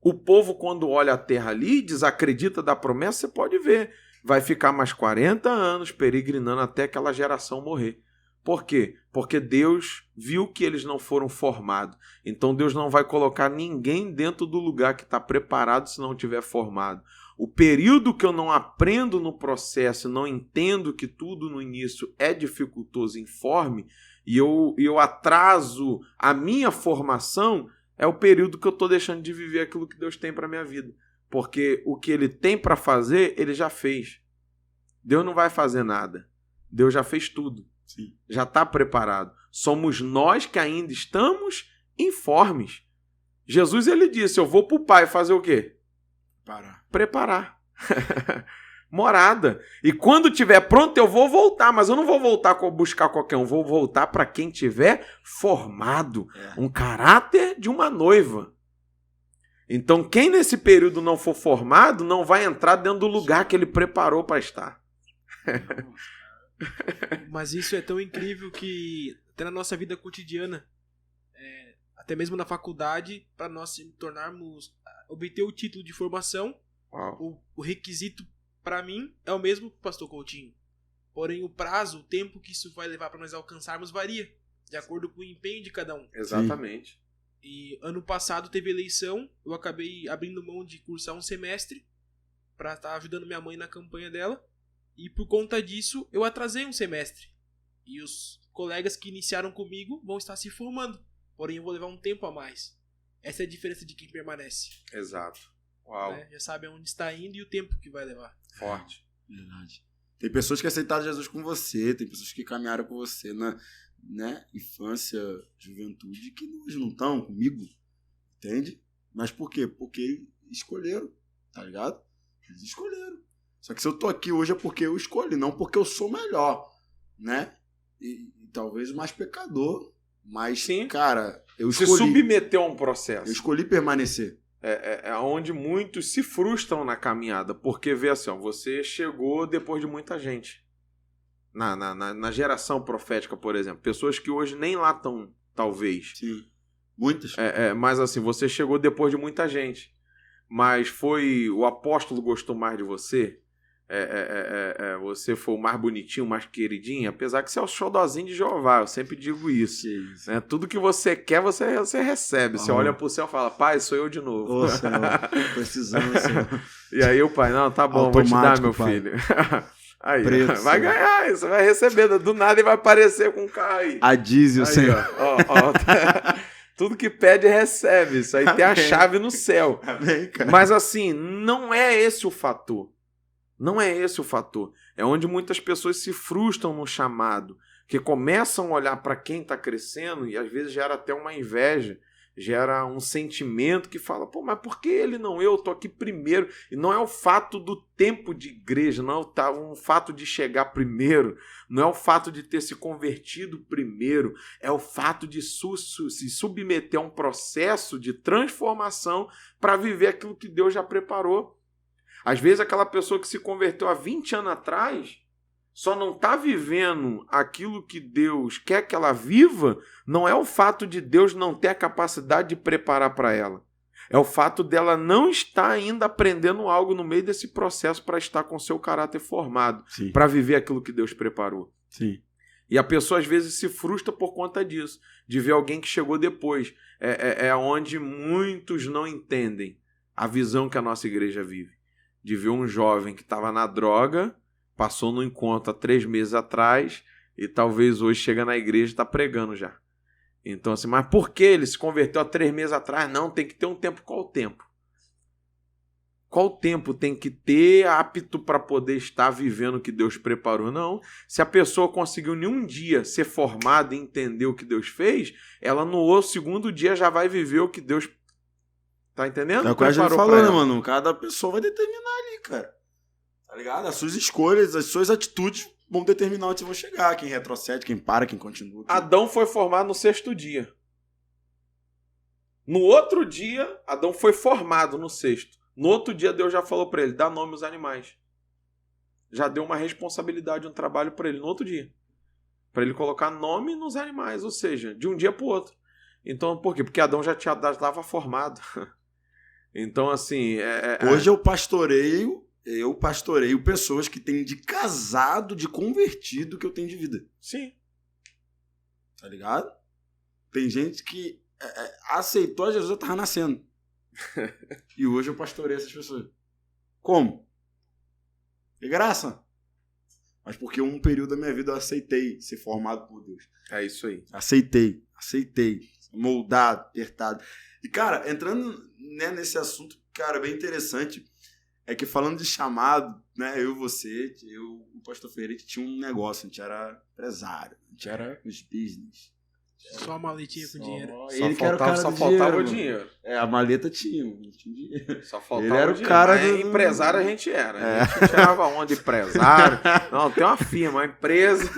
o povo, quando olha a terra ali, desacredita da promessa, você pode ver. Vai ficar mais 40 anos peregrinando até aquela geração morrer. Por quê? Porque Deus viu que eles não foram formados. Então Deus não vai colocar ninguém dentro do lugar que está preparado se não tiver formado. O período que eu não aprendo no processo, não entendo que tudo no início é dificultoso, informe, e eu atraso a minha formação, é o período que eu estou deixando de viver aquilo que Deus tem para a minha vida. Porque o que ele tem para fazer, ele já fez. Deus não vai fazer nada. Deus já fez tudo. Sim. Já está preparado. Somos nós que ainda estamos informes. Jesus, ele disse, eu vou para o Pai fazer o quê? Preparar. Morada. E quando estiver pronto, eu vou voltar. Mas eu não vou voltar para buscar qualquer um. Vou voltar para quem tiver formado. Um caráter de uma noiva. Então, quem nesse período não for formado, não vai entrar dentro do lugar que ele preparou para estar. Mas isso é tão incrível que até na nossa vida cotidiana, até mesmo na faculdade, para nós tornarmos, obter o título de formação, o requisito para mim é o mesmo que o pastor Coutinho. Porém, o prazo, o tempo que isso vai levar para nós alcançarmos varia, de acordo com o empenho de cada um. Exatamente. Sim. E ano passado teve eleição, eu acabei abrindo mão de cursar um semestre para estar ajudando minha mãe na campanha dela. E por conta disso, eu atrasei um semestre. E os colegas que iniciaram comigo vão estar se formando. Porém, eu vou levar um tempo a mais. Essa é a diferença de quem permanece. Exato. Uau. Já sabe aonde está indo e o tempo que vai levar. Forte. Verdade. Tem pessoas que aceitaram Jesus com você, tem pessoas que caminharam com você na infância, juventude, que hoje não estão comigo. Entende? Mas por quê? Porque escolheram. Tá ligado? Eles escolheram. Só que se eu tô aqui hoje é porque eu escolhi, não porque eu sou melhor, né? E talvez mais pecador, mas, sim, cara, eu escolhi. Se submeteu a um processo. Eu escolhi permanecer. É onde muitos se frustram na caminhada, porque, vê assim, ó, você chegou depois de muita gente. Na geração profética, por exemplo. Pessoas que hoje nem lá estão, talvez. Sim, muitas. Mas assim, você chegou depois de muita gente. Mas o apóstolo gostou mais de você? Você foi o mais bonitinho, o mais queridinho, apesar que você é o xodózinho de Jeová, eu sempre digo isso. Né? Tudo que você quer, você recebe. Você olha pro céu e fala, pai, sou eu de novo. Ô, Senhor, precisamos, Senhor. E aí o pai, não, tá bom, vou te dar, meu filho. Aí, preto, vai ganhar, você vai receber do nada e vai aparecer com um carro aí. A diesel, Senhor. Tudo que pede, recebe. Isso aí tem a chave no céu. Amém, cara. Mas assim, não é esse o fator. Não é esse o fator. É onde muitas pessoas se frustram no chamado, que começam a olhar para quem está crescendo e às vezes gera até uma inveja, gera um sentimento que fala, pô, mas por que ele não eu? Estou aqui primeiro. E não é o fato do tempo de igreja, não é o fato de chegar primeiro, não é o fato de ter se convertido primeiro, é o fato de se submeter a um processo de transformação para viver aquilo que Deus já preparou. Às vezes aquela pessoa que se converteu há 20 anos atrás só não está vivendo aquilo que Deus quer que ela viva, não é o fato de Deus não ter a capacidade de preparar para ela. É o fato dela não estar ainda aprendendo algo no meio desse processo para estar com seu caráter formado, para viver aquilo que Deus preparou. Sim. E a pessoa às vezes se frustra por conta disso, de ver alguém que chegou depois. É onde muitos não entendem a visão que a nossa igreja vive. De ver um jovem que estava na droga, passou no encontro há 3 meses atrás e talvez hoje chega na igreja e está pregando já. Então assim, mas por que ele se converteu há 3 meses atrás? Não, tem que ter um tempo. Qual o tempo? Qual tempo tem que ter apto para poder estar vivendo o que Deus preparou? Não. Se a pessoa conseguiu em um dia ser formada e entender o que Deus fez, ela no segundo dia já vai viver o que Deus... Tá entendendo? É o que a gente falou, né, mano? Cada pessoa vai determinar ali, cara. Tá ligado? As suas escolhas, as suas atitudes vão determinar onde vocês vão chegar. Quem retrocede, quem para, quem continua. Adão foi formado no 6º dia. No outro dia, Adão foi formado no 6º. No outro dia, Deus já falou para ele, dá nome aos animais. Já deu uma responsabilidade, um trabalho para ele no outro dia. Para ele colocar nome nos animais, ou seja, de um dia para o outro. Então, por quê? Porque Adão já estava formado. Então, assim... Hoje eu pastoreio pessoas que têm de casado, de convertido, que eu tenho de vida. Sim. Tá ligado? Tem gente que aceitou Jesus, eu tava nascendo. E hoje eu pastorei essas pessoas. Como? De graça. Mas porque um período da minha vida eu aceitei ser formado por Deus. É isso aí. Aceitei. Moldado, apertado. E, cara, entrando, né, nesse assunto, cara, bem interessante, é que falando de chamado, né, eu, o pastor Ferreira, tinha um negócio, a gente era empresário, a gente era os business. Só a maletinha com dinheiro. Só faltava o dinheiro. A maleta tinha dinheiro. Só faltava ele era o dinheiro. Cara empresário a gente era. A gente tirava onda de empresário. Não, tem uma firma, uma empresa.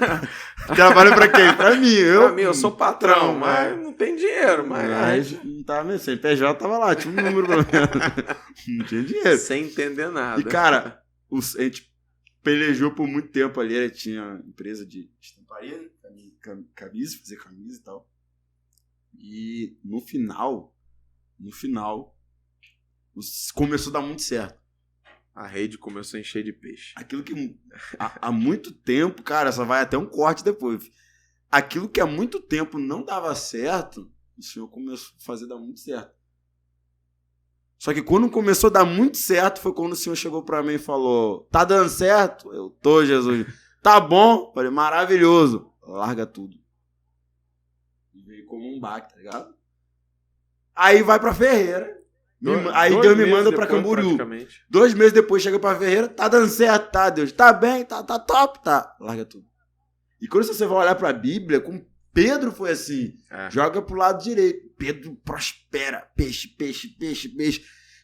Trabalha pra quem? Pra mim. Eu sou patrão, mas não tem dinheiro. Mas não tava mesmo. CNPJ tava lá, tinha um número pra mim. Não tinha dinheiro. Sem entender nada. E, cara, a gente pelejou por muito tempo ali. Ele tinha empresa de estamparia, camisa, fazer camisa e tal. E no final, começou a dar muito certo. A rede começou a encher de peixe. Aquilo que há muito tempo, cara, só vai até um corte depois. Aquilo que há muito tempo não dava certo, o Senhor começou a dar muito certo. Só que quando começou a dar muito certo, foi quando o Senhor chegou pra mim e falou, tá dando certo? Eu tô, Jesus. Tá bom? Falei, maravilhoso. Larga tudo. E veio como um baque, tá ligado? Aí vai pra Ferreira. Aí Deus me manda pra Camboriú. 2 meses depois chega pra Ferreira. Tá dando certo, tá, Deus? Tá bem, tá top, tá. Larga tudo. E quando você vai olhar pra Bíblia, com Pedro foi assim. Joga pro lado direito. Pedro prospera. Peixe.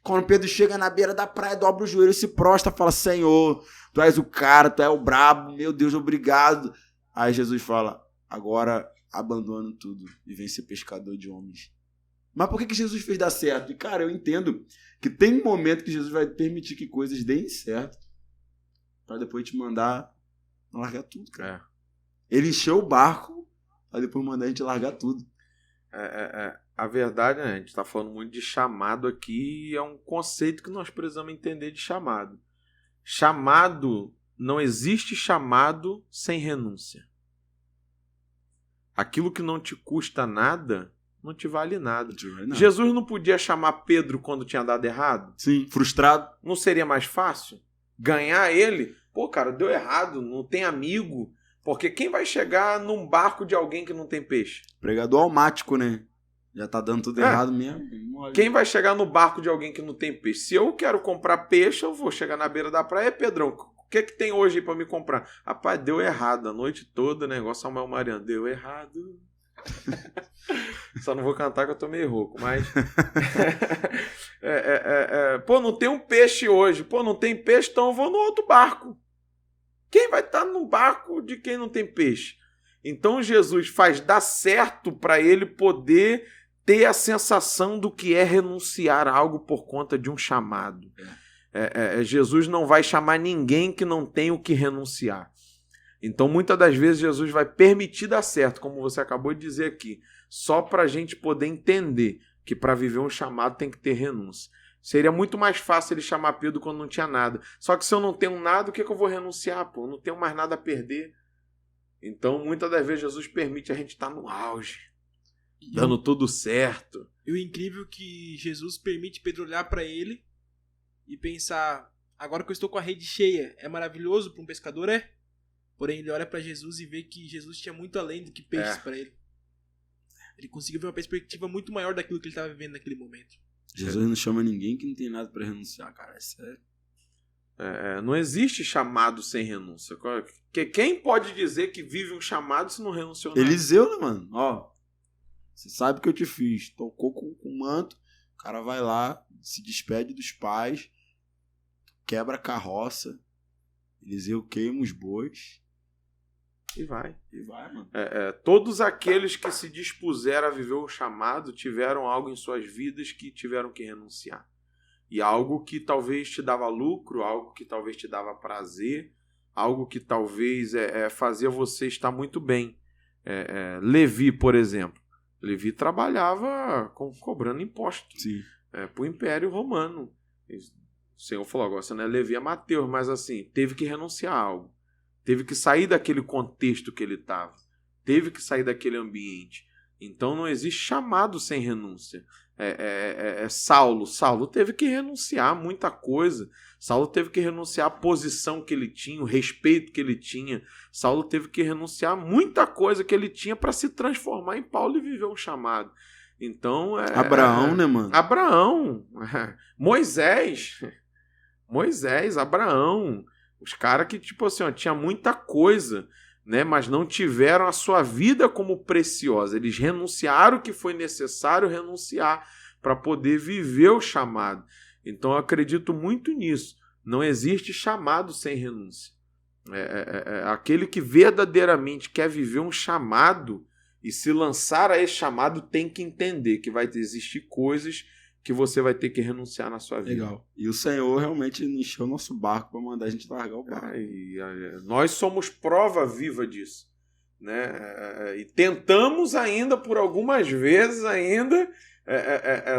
Quando Pedro chega na beira da praia, dobra o joelho, se prostra, fala, Senhor, tu és o cara, tu é o brabo, meu Deus, obrigado. Aí Jesus fala, agora abandona tudo e vem ser pescador de homens. Mas por que Jesus fez dar certo? E, cara, eu entendo que tem um momento que Jesus vai permitir que coisas deem certo pra depois te mandar largar tudo, cara. Ele encheu o barco pra depois mandar a gente largar tudo. A verdade, né? A gente tá falando muito de chamado aqui e é um conceito que nós precisamos entender de chamado. Chamado, não existe chamado sem renúncia. Aquilo que não te custa nada, não te vale nada. Jesus não podia chamar Pedro quando tinha dado errado? Sim, frustrado. Não seria mais fácil? Ganhar ele? Pô, cara, deu errado, não tem amigo. Porque quem vai chegar num barco de alguém que não tem peixe? Pregador almático, né? Já tá dando tudo errado mesmo. Quem vai chegar no barco de alguém que não tem peixe? Se eu quero comprar peixe, eu vou chegar na beira da praia. Pedrão, o que tem hoje aí pra me comprar? Rapaz, deu errado. A noite toda, negócio Samuel Mariano. Deu errado. Só não vou cantar que eu tô meio rouco, mas... Pô, não tem um peixe hoje. Pô, não tem peixe, então eu vou no outro barco. Quem vai estar no barco de quem não tem peixe? Então Jesus faz dar certo para ele poder ter a sensação do que é renunciar a algo por conta de um chamado. Jesus não vai chamar ninguém que não tem o que renunciar. Então, muitas das vezes, Jesus vai permitir dar certo, como você acabou de dizer aqui, só para a gente poder entender que para viver um chamado tem que ter renúncia. Seria muito mais fácil ele chamar Pedro quando não tinha nada. Só que se eu não tenho nada, o que eu vou renunciar? Pô? Eu não tenho mais nada a perder. Então, muitas das vezes, Jesus permite a gente estar no auge, dando tudo certo. E o incrível é que Jesus permite Pedro olhar para ele e pensar, agora que eu estou com a rede cheia, é maravilhoso para um pescador, é? Porém, ele olha para Jesus e vê que Jesus tinha muito além do que peixes para ele. Ele conseguiu ver uma perspectiva muito maior daquilo que ele estava vivendo naquele momento. Jesus não chama ninguém que não tem nada para renunciar, cara. Isso não existe chamado sem renúncia. Quem pode dizer que vive um chamado se não renunciou nada? Eliseu, né, mano? Ó, você sabe o que eu te fiz. Tocou com o manto, o cara vai lá, se despede dos pais, quebra a carroça, Eliseu queima os bois. E vai, mano. Todos aqueles que se dispuseram a viver o chamado tiveram algo em suas vidas que tiveram que renunciar. E algo que talvez te dava lucro, algo que talvez te dava prazer, algo que talvez fazia você estar muito bem. Levi, por exemplo. Levi trabalhava cobrando impostos para o Império Romano. O Senhor falou, agora você não é Levi, é Mateus, mas assim, teve que renunciar a algo. Teve que sair daquele contexto que ele estava. Teve que sair daquele ambiente. Então não existe chamado sem renúncia. Saulo teve que renunciar a muita coisa. Saulo teve que renunciar à posição que ele tinha, o respeito que ele tinha. Saulo teve que renunciar a muita coisa que ele tinha para se transformar em Paulo e viver um chamado. Então, Abraão, né, mano? Abraão, Moisés, Abraão. Os caras que, tipo assim, tinha muita coisa, né, mas não tiveram a sua vida como preciosa. Eles renunciaram o que foi necessário renunciar para poder viver o chamado. Então, eu acredito muito nisso. Não existe chamado sem renúncia. Aquele que verdadeiramente quer viver um chamado e se lançar a esse chamado tem que entender que vai existir coisas que você vai ter que renunciar na sua vida. Legal. E o Senhor realmente encheu o nosso barco para mandar a gente largar o barco. Nós somos prova viva disso, né? E tentamos ainda, por algumas vezes ainda,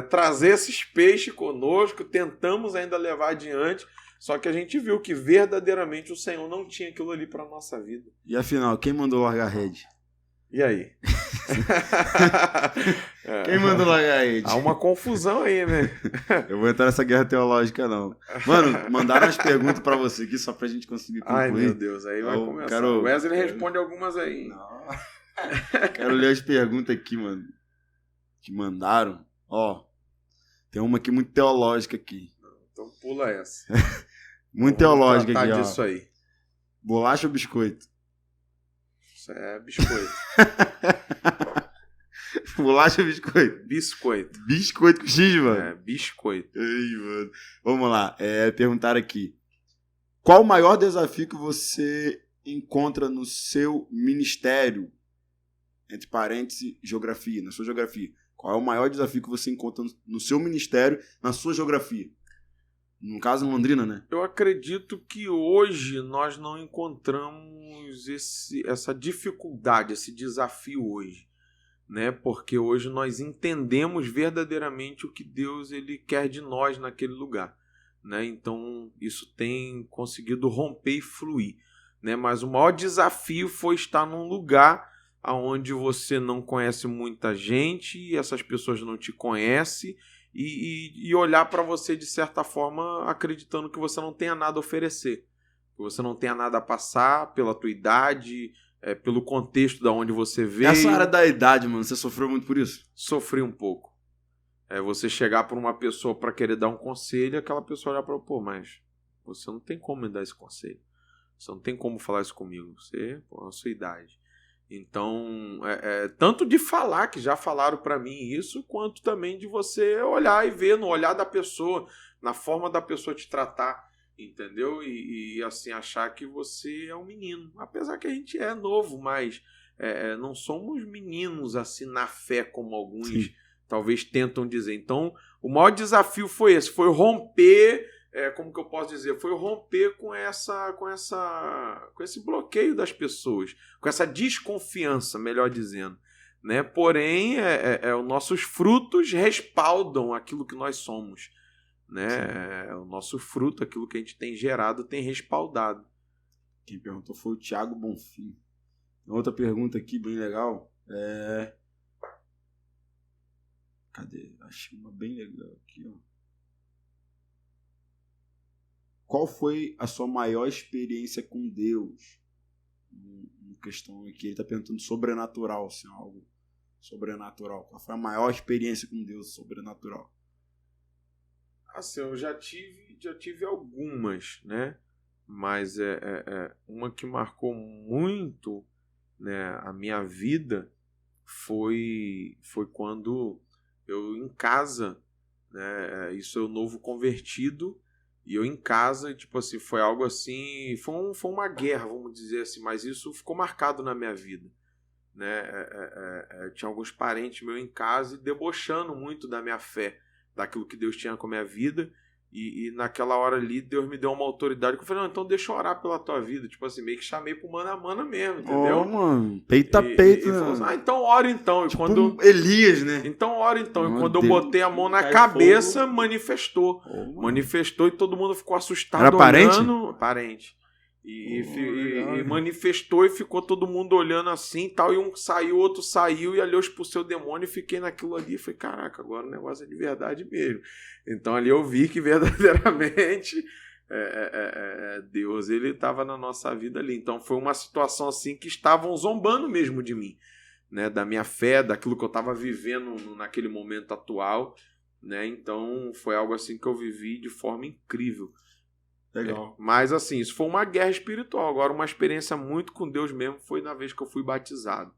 trazer esses peixes conosco, tentamos ainda levar adiante, só que a gente viu que verdadeiramente o Senhor não tinha aquilo ali para a nossa vida. E afinal, quem mandou largar a rede? E aí? Quem mandou largar a rede? Há uma confusão aí, né? Eu vou entrar nessa guerra teológica, não. Mano, mandaram as perguntas pra você aqui só pra gente conseguir concluir. Ai, meu Deus, aí vai começar. O Wesley responde algumas aí. Não. Quero ler as perguntas aqui, mano. Que mandaram. Ó, tem uma aqui muito teológica aqui. Então pula essa. Muito teológica aqui, ó. Disso aí. Bolacha ou biscoito? Isso é biscoito. Bolacha ou biscoito? Biscoito. Biscoito com X, mano? Biscoito. Ei, mano. Vamos lá. Perguntaram aqui. Qual o maior desafio que você encontra no seu ministério? Entre parênteses, geografia. Na sua geografia. Qual é o maior desafio que você encontra no seu ministério, na sua geografia? No caso, em Londrina, né? Eu acredito que hoje nós não encontramos essa dificuldade, esse desafio hoje, né? Porque hoje nós entendemos verdadeiramente o que Deus ele quer de nós naquele lugar, né? Então isso tem conseguido romper e fluir, né? Mas o maior desafio foi estar num lugar onde você não conhece muita gente e essas pessoas não te conhecem e olhar para você de certa forma acreditando que você não tenha nada a oferecer, que você não tenha nada a passar pela tua idade, pelo contexto da onde você veio. Essa área da idade, mano, você sofreu muito por isso? Sofri um pouco. Você chegar para uma pessoa para querer dar um conselho e aquela pessoa olhar para mas você não tem como me dar esse conselho. Você não tem como falar isso comigo. Você, a sua idade. Então, tanto de falar, que já falaram para mim isso, quanto também de você olhar e ver no olhar da pessoa, na forma da pessoa te tratar, entendeu? E assim, achar que você é um menino. Apesar que a gente é novo, mas não somos meninos assim na fé como alguns talvez tentam dizer. Então, o maior desafio foi esse, foi romper como que eu posso dizer? Foi romper com esse bloqueio das pessoas, com essa desconfiança, melhor dizendo. Né? Porém, os nossos frutos respaldam aquilo que nós somos. Né? O nosso fruto, aquilo que a gente tem gerado, tem respaldado. Quem perguntou foi o Thiago Bonfim. Outra pergunta aqui bem legal. Cadê? Achei uma bem legal aqui, ó. Qual foi a sua maior experiência com Deus? Uma questão aqui, ele está perguntando sobrenatural, assim, algo sobrenatural. Qual foi a maior experiência com Deus sobrenatural? Assim, eu já tive algumas, né? Mas uma que marcou muito, né, a minha vida foi quando eu em casa, né? Isso é o novo convertido. E eu em casa, tipo assim, foi algo assim, foi uma guerra, vamos dizer assim, mas isso ficou marcado na minha vida, né? Tinha alguns parentes meus em casa debochando muito da minha fé, daquilo que Deus tinha com a minha vida, e naquela hora ali Deus me deu uma autoridade que eu falei, não, então deixa eu orar pela tua vida, tipo assim, meio que chamei pro mano a mano mesmo, entendeu? Mano, peito a peito, né? Falou assim, então ora então. Tipo e quando Elias, né? Então ora então. Meu E quando Deus, eu botei a mão na cabeça, fogo. Manifestou. Manifestou e todo mundo ficou assustado. Era parente? Olhando. Parente. E Legal, manifestou e ficou todo mundo olhando assim e tal. E um saiu, outro saiu, e ali eu expulsei o demônio e fiquei naquilo ali. Falei, caraca, agora o negócio é de verdade mesmo. Então ali eu vi que verdadeiramente Deus, ele estava na nossa vida ali. Então foi uma situação assim que estavam zombando mesmo de mim, né? Da minha fé, daquilo que eu estava vivendo naquele momento atual, né? Então foi algo assim que eu vivi de forma incrível. Legal. Mas assim, isso foi uma guerra espiritual. Agora, uma experiência muito com Deus mesmo foi na vez que eu fui batizado.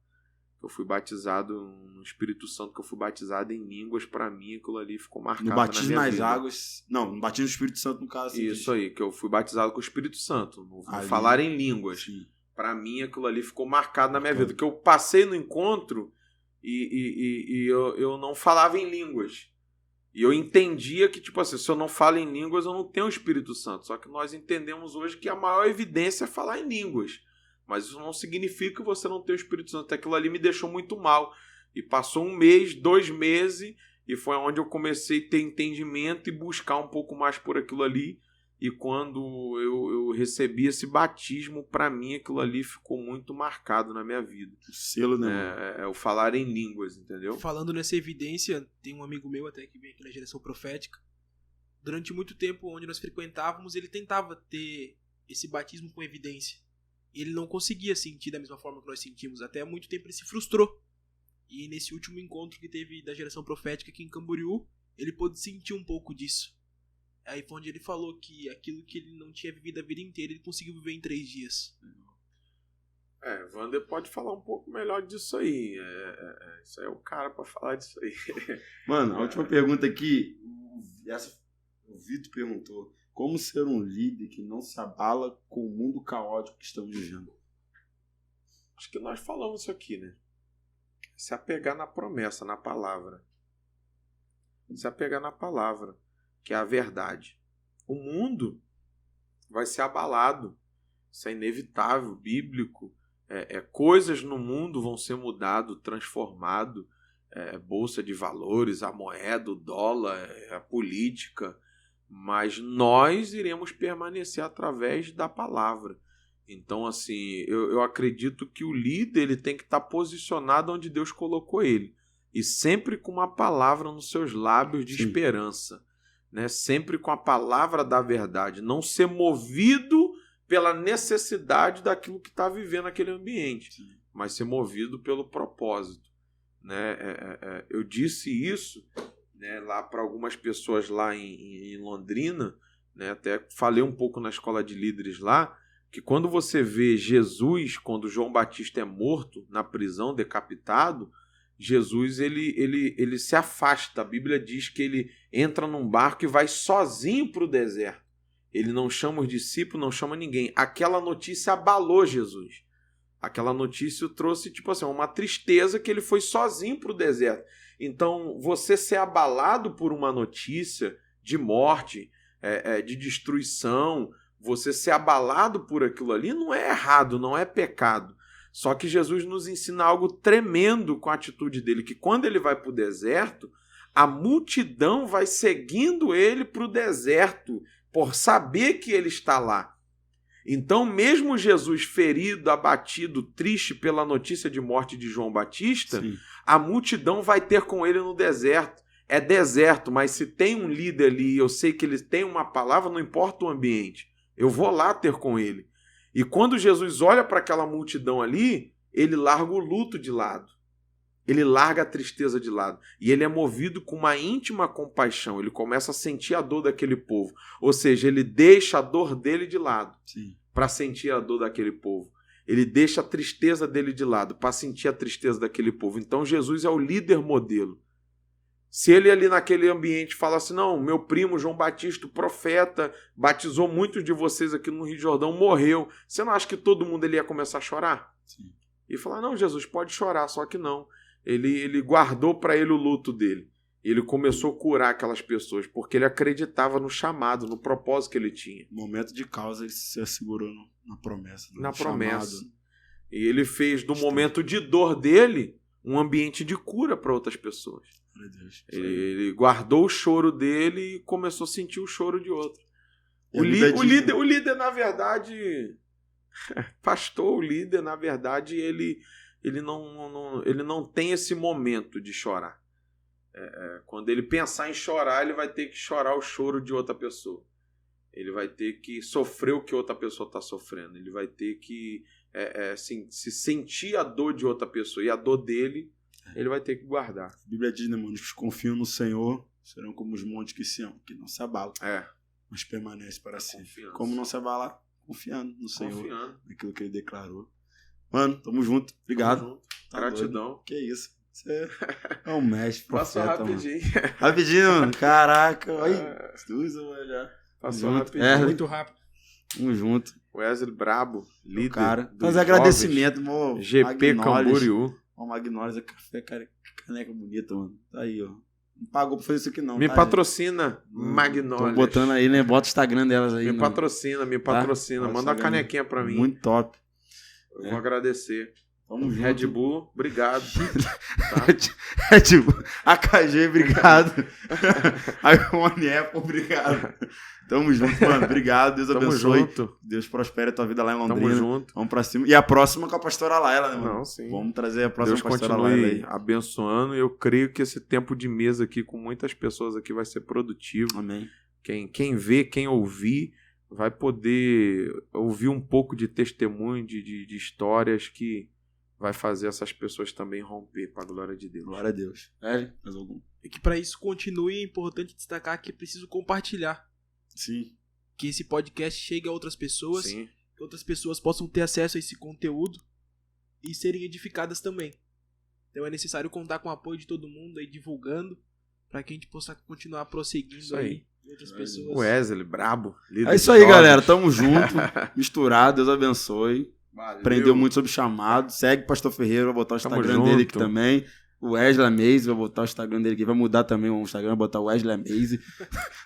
Eu fui batizado no Espírito Santo, que eu fui batizado em línguas. Pra mim, aquilo ali ficou marcado No na batismo minha nas vida. águas. Não, no batismo do Espírito Santo, no caso. Assim, Isso aí, que eu fui batizado com o Espírito Santo. No Ali. falar em línguas. Sim. Pra mim, aquilo ali ficou marcado na minha vida. Porque eu passei no encontro e eu não falava em línguas. E eu entendia que, tipo assim, se eu não falo em línguas, eu não tenho o Espírito Santo. Só que nós entendemos hoje que a maior evidência é falar em línguas. Mas isso não significa que você não tem o Espírito Santo. Aquilo ali me deixou muito mal. E passou 1 mês, 2 meses, e foi onde eu comecei a ter entendimento e buscar um pouco mais por aquilo ali. E quando eu recebi esse batismo, para mim aquilo ali ficou muito marcado na minha vida. O selo, né? O falar em línguas, entendeu? Falando nessa evidência, tem um amigo meu até que vem aqui na Geração Profética. Durante muito tempo, onde nós frequentávamos, ele tentava ter esse batismo com evidência. E ele não conseguia sentir da mesma forma que nós sentimos. Até há muito tempo ele se frustrou. E nesse último encontro que teve da Geração Profética aqui em Camboriú, ele pôde sentir um pouco disso. Aí foi onde ele falou que aquilo que ele não tinha vivido a vida inteira, ele conseguiu viver em 3 dias. Wander pode falar um pouco melhor disso aí. Isso aí é o cara pra falar disso aí. Mano, a última pergunta aqui, o Vitor perguntou: como ser um líder que não se abala com o mundo caótico que estamos vivendo? Acho que nós falamos isso aqui, né? Se apegar na promessa, na palavra. Se apegar na palavra, que é a verdade. O mundo vai ser abalado. Isso é inevitável, bíblico. Coisas no mundo vão ser mudado, transformado. Bolsa de valores, a moeda, o dólar, a política. Mas nós iremos permanecer através da palavra. Então, assim, eu acredito que o líder ele tem que estar posicionado onde Deus colocou ele. E sempre com uma palavra nos seus lábios de esperança. Né? Sempre com a palavra da verdade. Não ser movido pela necessidade daquilo que está vivendo naquele ambiente. Sim. Mas ser movido pelo propósito. Né? Eu disse isso, né, lá para algumas pessoas lá em Londrina. Né? Até falei um pouco na escola de líderes lá. Que quando você vê Jesus, quando João Batista é morto na prisão, decapitado, Jesus ele se afasta. A Bíblia diz que ele entra num barco e vai sozinho para o deserto. Ele não chama os discípulos, não chama ninguém. Aquela notícia abalou Jesus. Aquela notícia trouxe tipo assim, uma tristeza que ele foi sozinho para o deserto. Então, você ser abalado por uma notícia de morte, de destruição, você ser abalado por aquilo ali, não é errado, não é pecado. Só que Jesus nos ensina algo tremendo com a atitude dele, que quando ele vai para o deserto, a multidão vai seguindo ele para o deserto, por saber que ele está lá. Então, mesmo Jesus ferido, abatido, triste pela notícia de morte de João Batista, sim, a multidão vai ter com ele no deserto. É deserto, mas se tem um líder ali, eu sei que ele tem uma palavra, não importa o ambiente, eu vou lá ter com ele. E quando Jesus olha para aquela multidão ali, ele larga o luto de lado. Ele larga a tristeza de lado. E ele é movido com uma íntima compaixão. Ele começa a sentir a dor daquele povo. Ou seja, ele deixa a dor dele de lado para sentir a dor daquele povo. Ele deixa a tristeza dele de lado para sentir a tristeza daquele povo. Então Jesus é o líder modelo. Se ele ali naquele ambiente fala assim, não, meu primo João Batista, o profeta, batizou muitos de vocês aqui no Rio de Jordão, morreu. Você não acha que todo mundo ele ia começar a chorar? Sim. E falar, não, Jesus, pode chorar, só que não. Ele guardou para ele o luto dele. Ele começou a curar aquelas pessoas, porque ele acreditava no chamado, no propósito que ele tinha. No momento de causa, ele se assegurou na promessa. Na promessa. E ele fez do momento de dor dele um ambiente de cura para outras pessoas. Meu Deus. Ele guardou o choro dele e começou a sentir o choro de outro. O líder, na verdade, pastor, o líder, na verdade, ele não tem esse momento de chorar. Quando ele pensar em chorar, ele vai ter que chorar o choro de outra pessoa. Ele vai ter que sofrer o que outra pessoa está sofrendo. Ele vai ter que se sentir a dor de outra pessoa. E a dor dele, ele vai ter que guardar. A Bíblia diz, né, mano? Os que confiam no Senhor serão como os montes que não se abalam. Mas permanecem para sempre. Como não se abalar? Confiando no Senhor. Naquilo que ele declarou. Mano, tamo junto. Obrigado. Tamo junto. Gratidão. Doido. Que isso. Você é um mestre, profeta. Passou rapidinho. Mano. Rapidinho, mano. Caraca. Olha. Mano, já. Passou rapidinho. Muito rápido. Tamo junto. Wesley brabo. Líder. Cara. Fazer agradecimento, mo. GP Camboriú. Ó, Magnólias é café, cara. Caneca bonita, mano. Tá aí, ó. Não pagou pra fazer isso aqui, não. Me patrocina, Magnólias. Tô botando aí, né? Bota o Instagram delas aí. Me patrocina. Tá? Manda uma canequinha pra mim. Muito top. Eu vou agradecer. Vamos junto. Red Bull, obrigado. Tá? Red Bull, AKG, obrigado. iPhone Apple, obrigado. Tamo junto, mano. Obrigado. Deus abençoe. Junto. Deus prospere a tua vida lá em Londrina. Tamo junto. Vamos pra cima. E a próxima com a pastora Laila, né, mano? Não, sim. Vamos trazer a próxima Deus pastora Laila aí. Abençoando. Eu creio que esse tempo de mesa aqui com muitas pessoas aqui vai ser produtivo. Amém. Quem vê, quem ouvir, vai poder ouvir um pouco de testemunho, de histórias que vai fazer essas pessoas também romper para a glória de Deus. Glória a Deus. Mais algum? E que para isso continue, é importante destacar que é preciso compartilhar. Sim. Que esse podcast chegue a outras pessoas. Sim. Que outras pessoas possam ter acesso a esse conteúdo e serem edificadas também. Então é necessário contar com o apoio de todo mundo aí divulgando para que a gente possa continuar prosseguindo isso aí. Outras pessoas. Wesley, brabo. É isso aí, galera. Tamo junto. Misturado. Deus abençoe. Valeu. Aprendeu muito sobre chamado. Segue o Pastor Ferreira. Vou botar o Instagram dele aqui também. O Wesley Amaze. Vou botar o Instagram dele aqui. Vai mudar também o Instagram. Vou botar o Wesley Amaze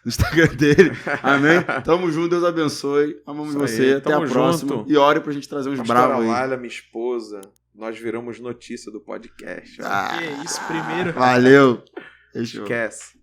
no Instagram dele. Amém? Tamo junto. Deus abençoe. Amamos você. Até a próxima. E ore pra gente trazer uns bravos aí. Laila, minha esposa. Nós viramos notícia do podcast. Que isso, primeiro. Valeu. Esquece.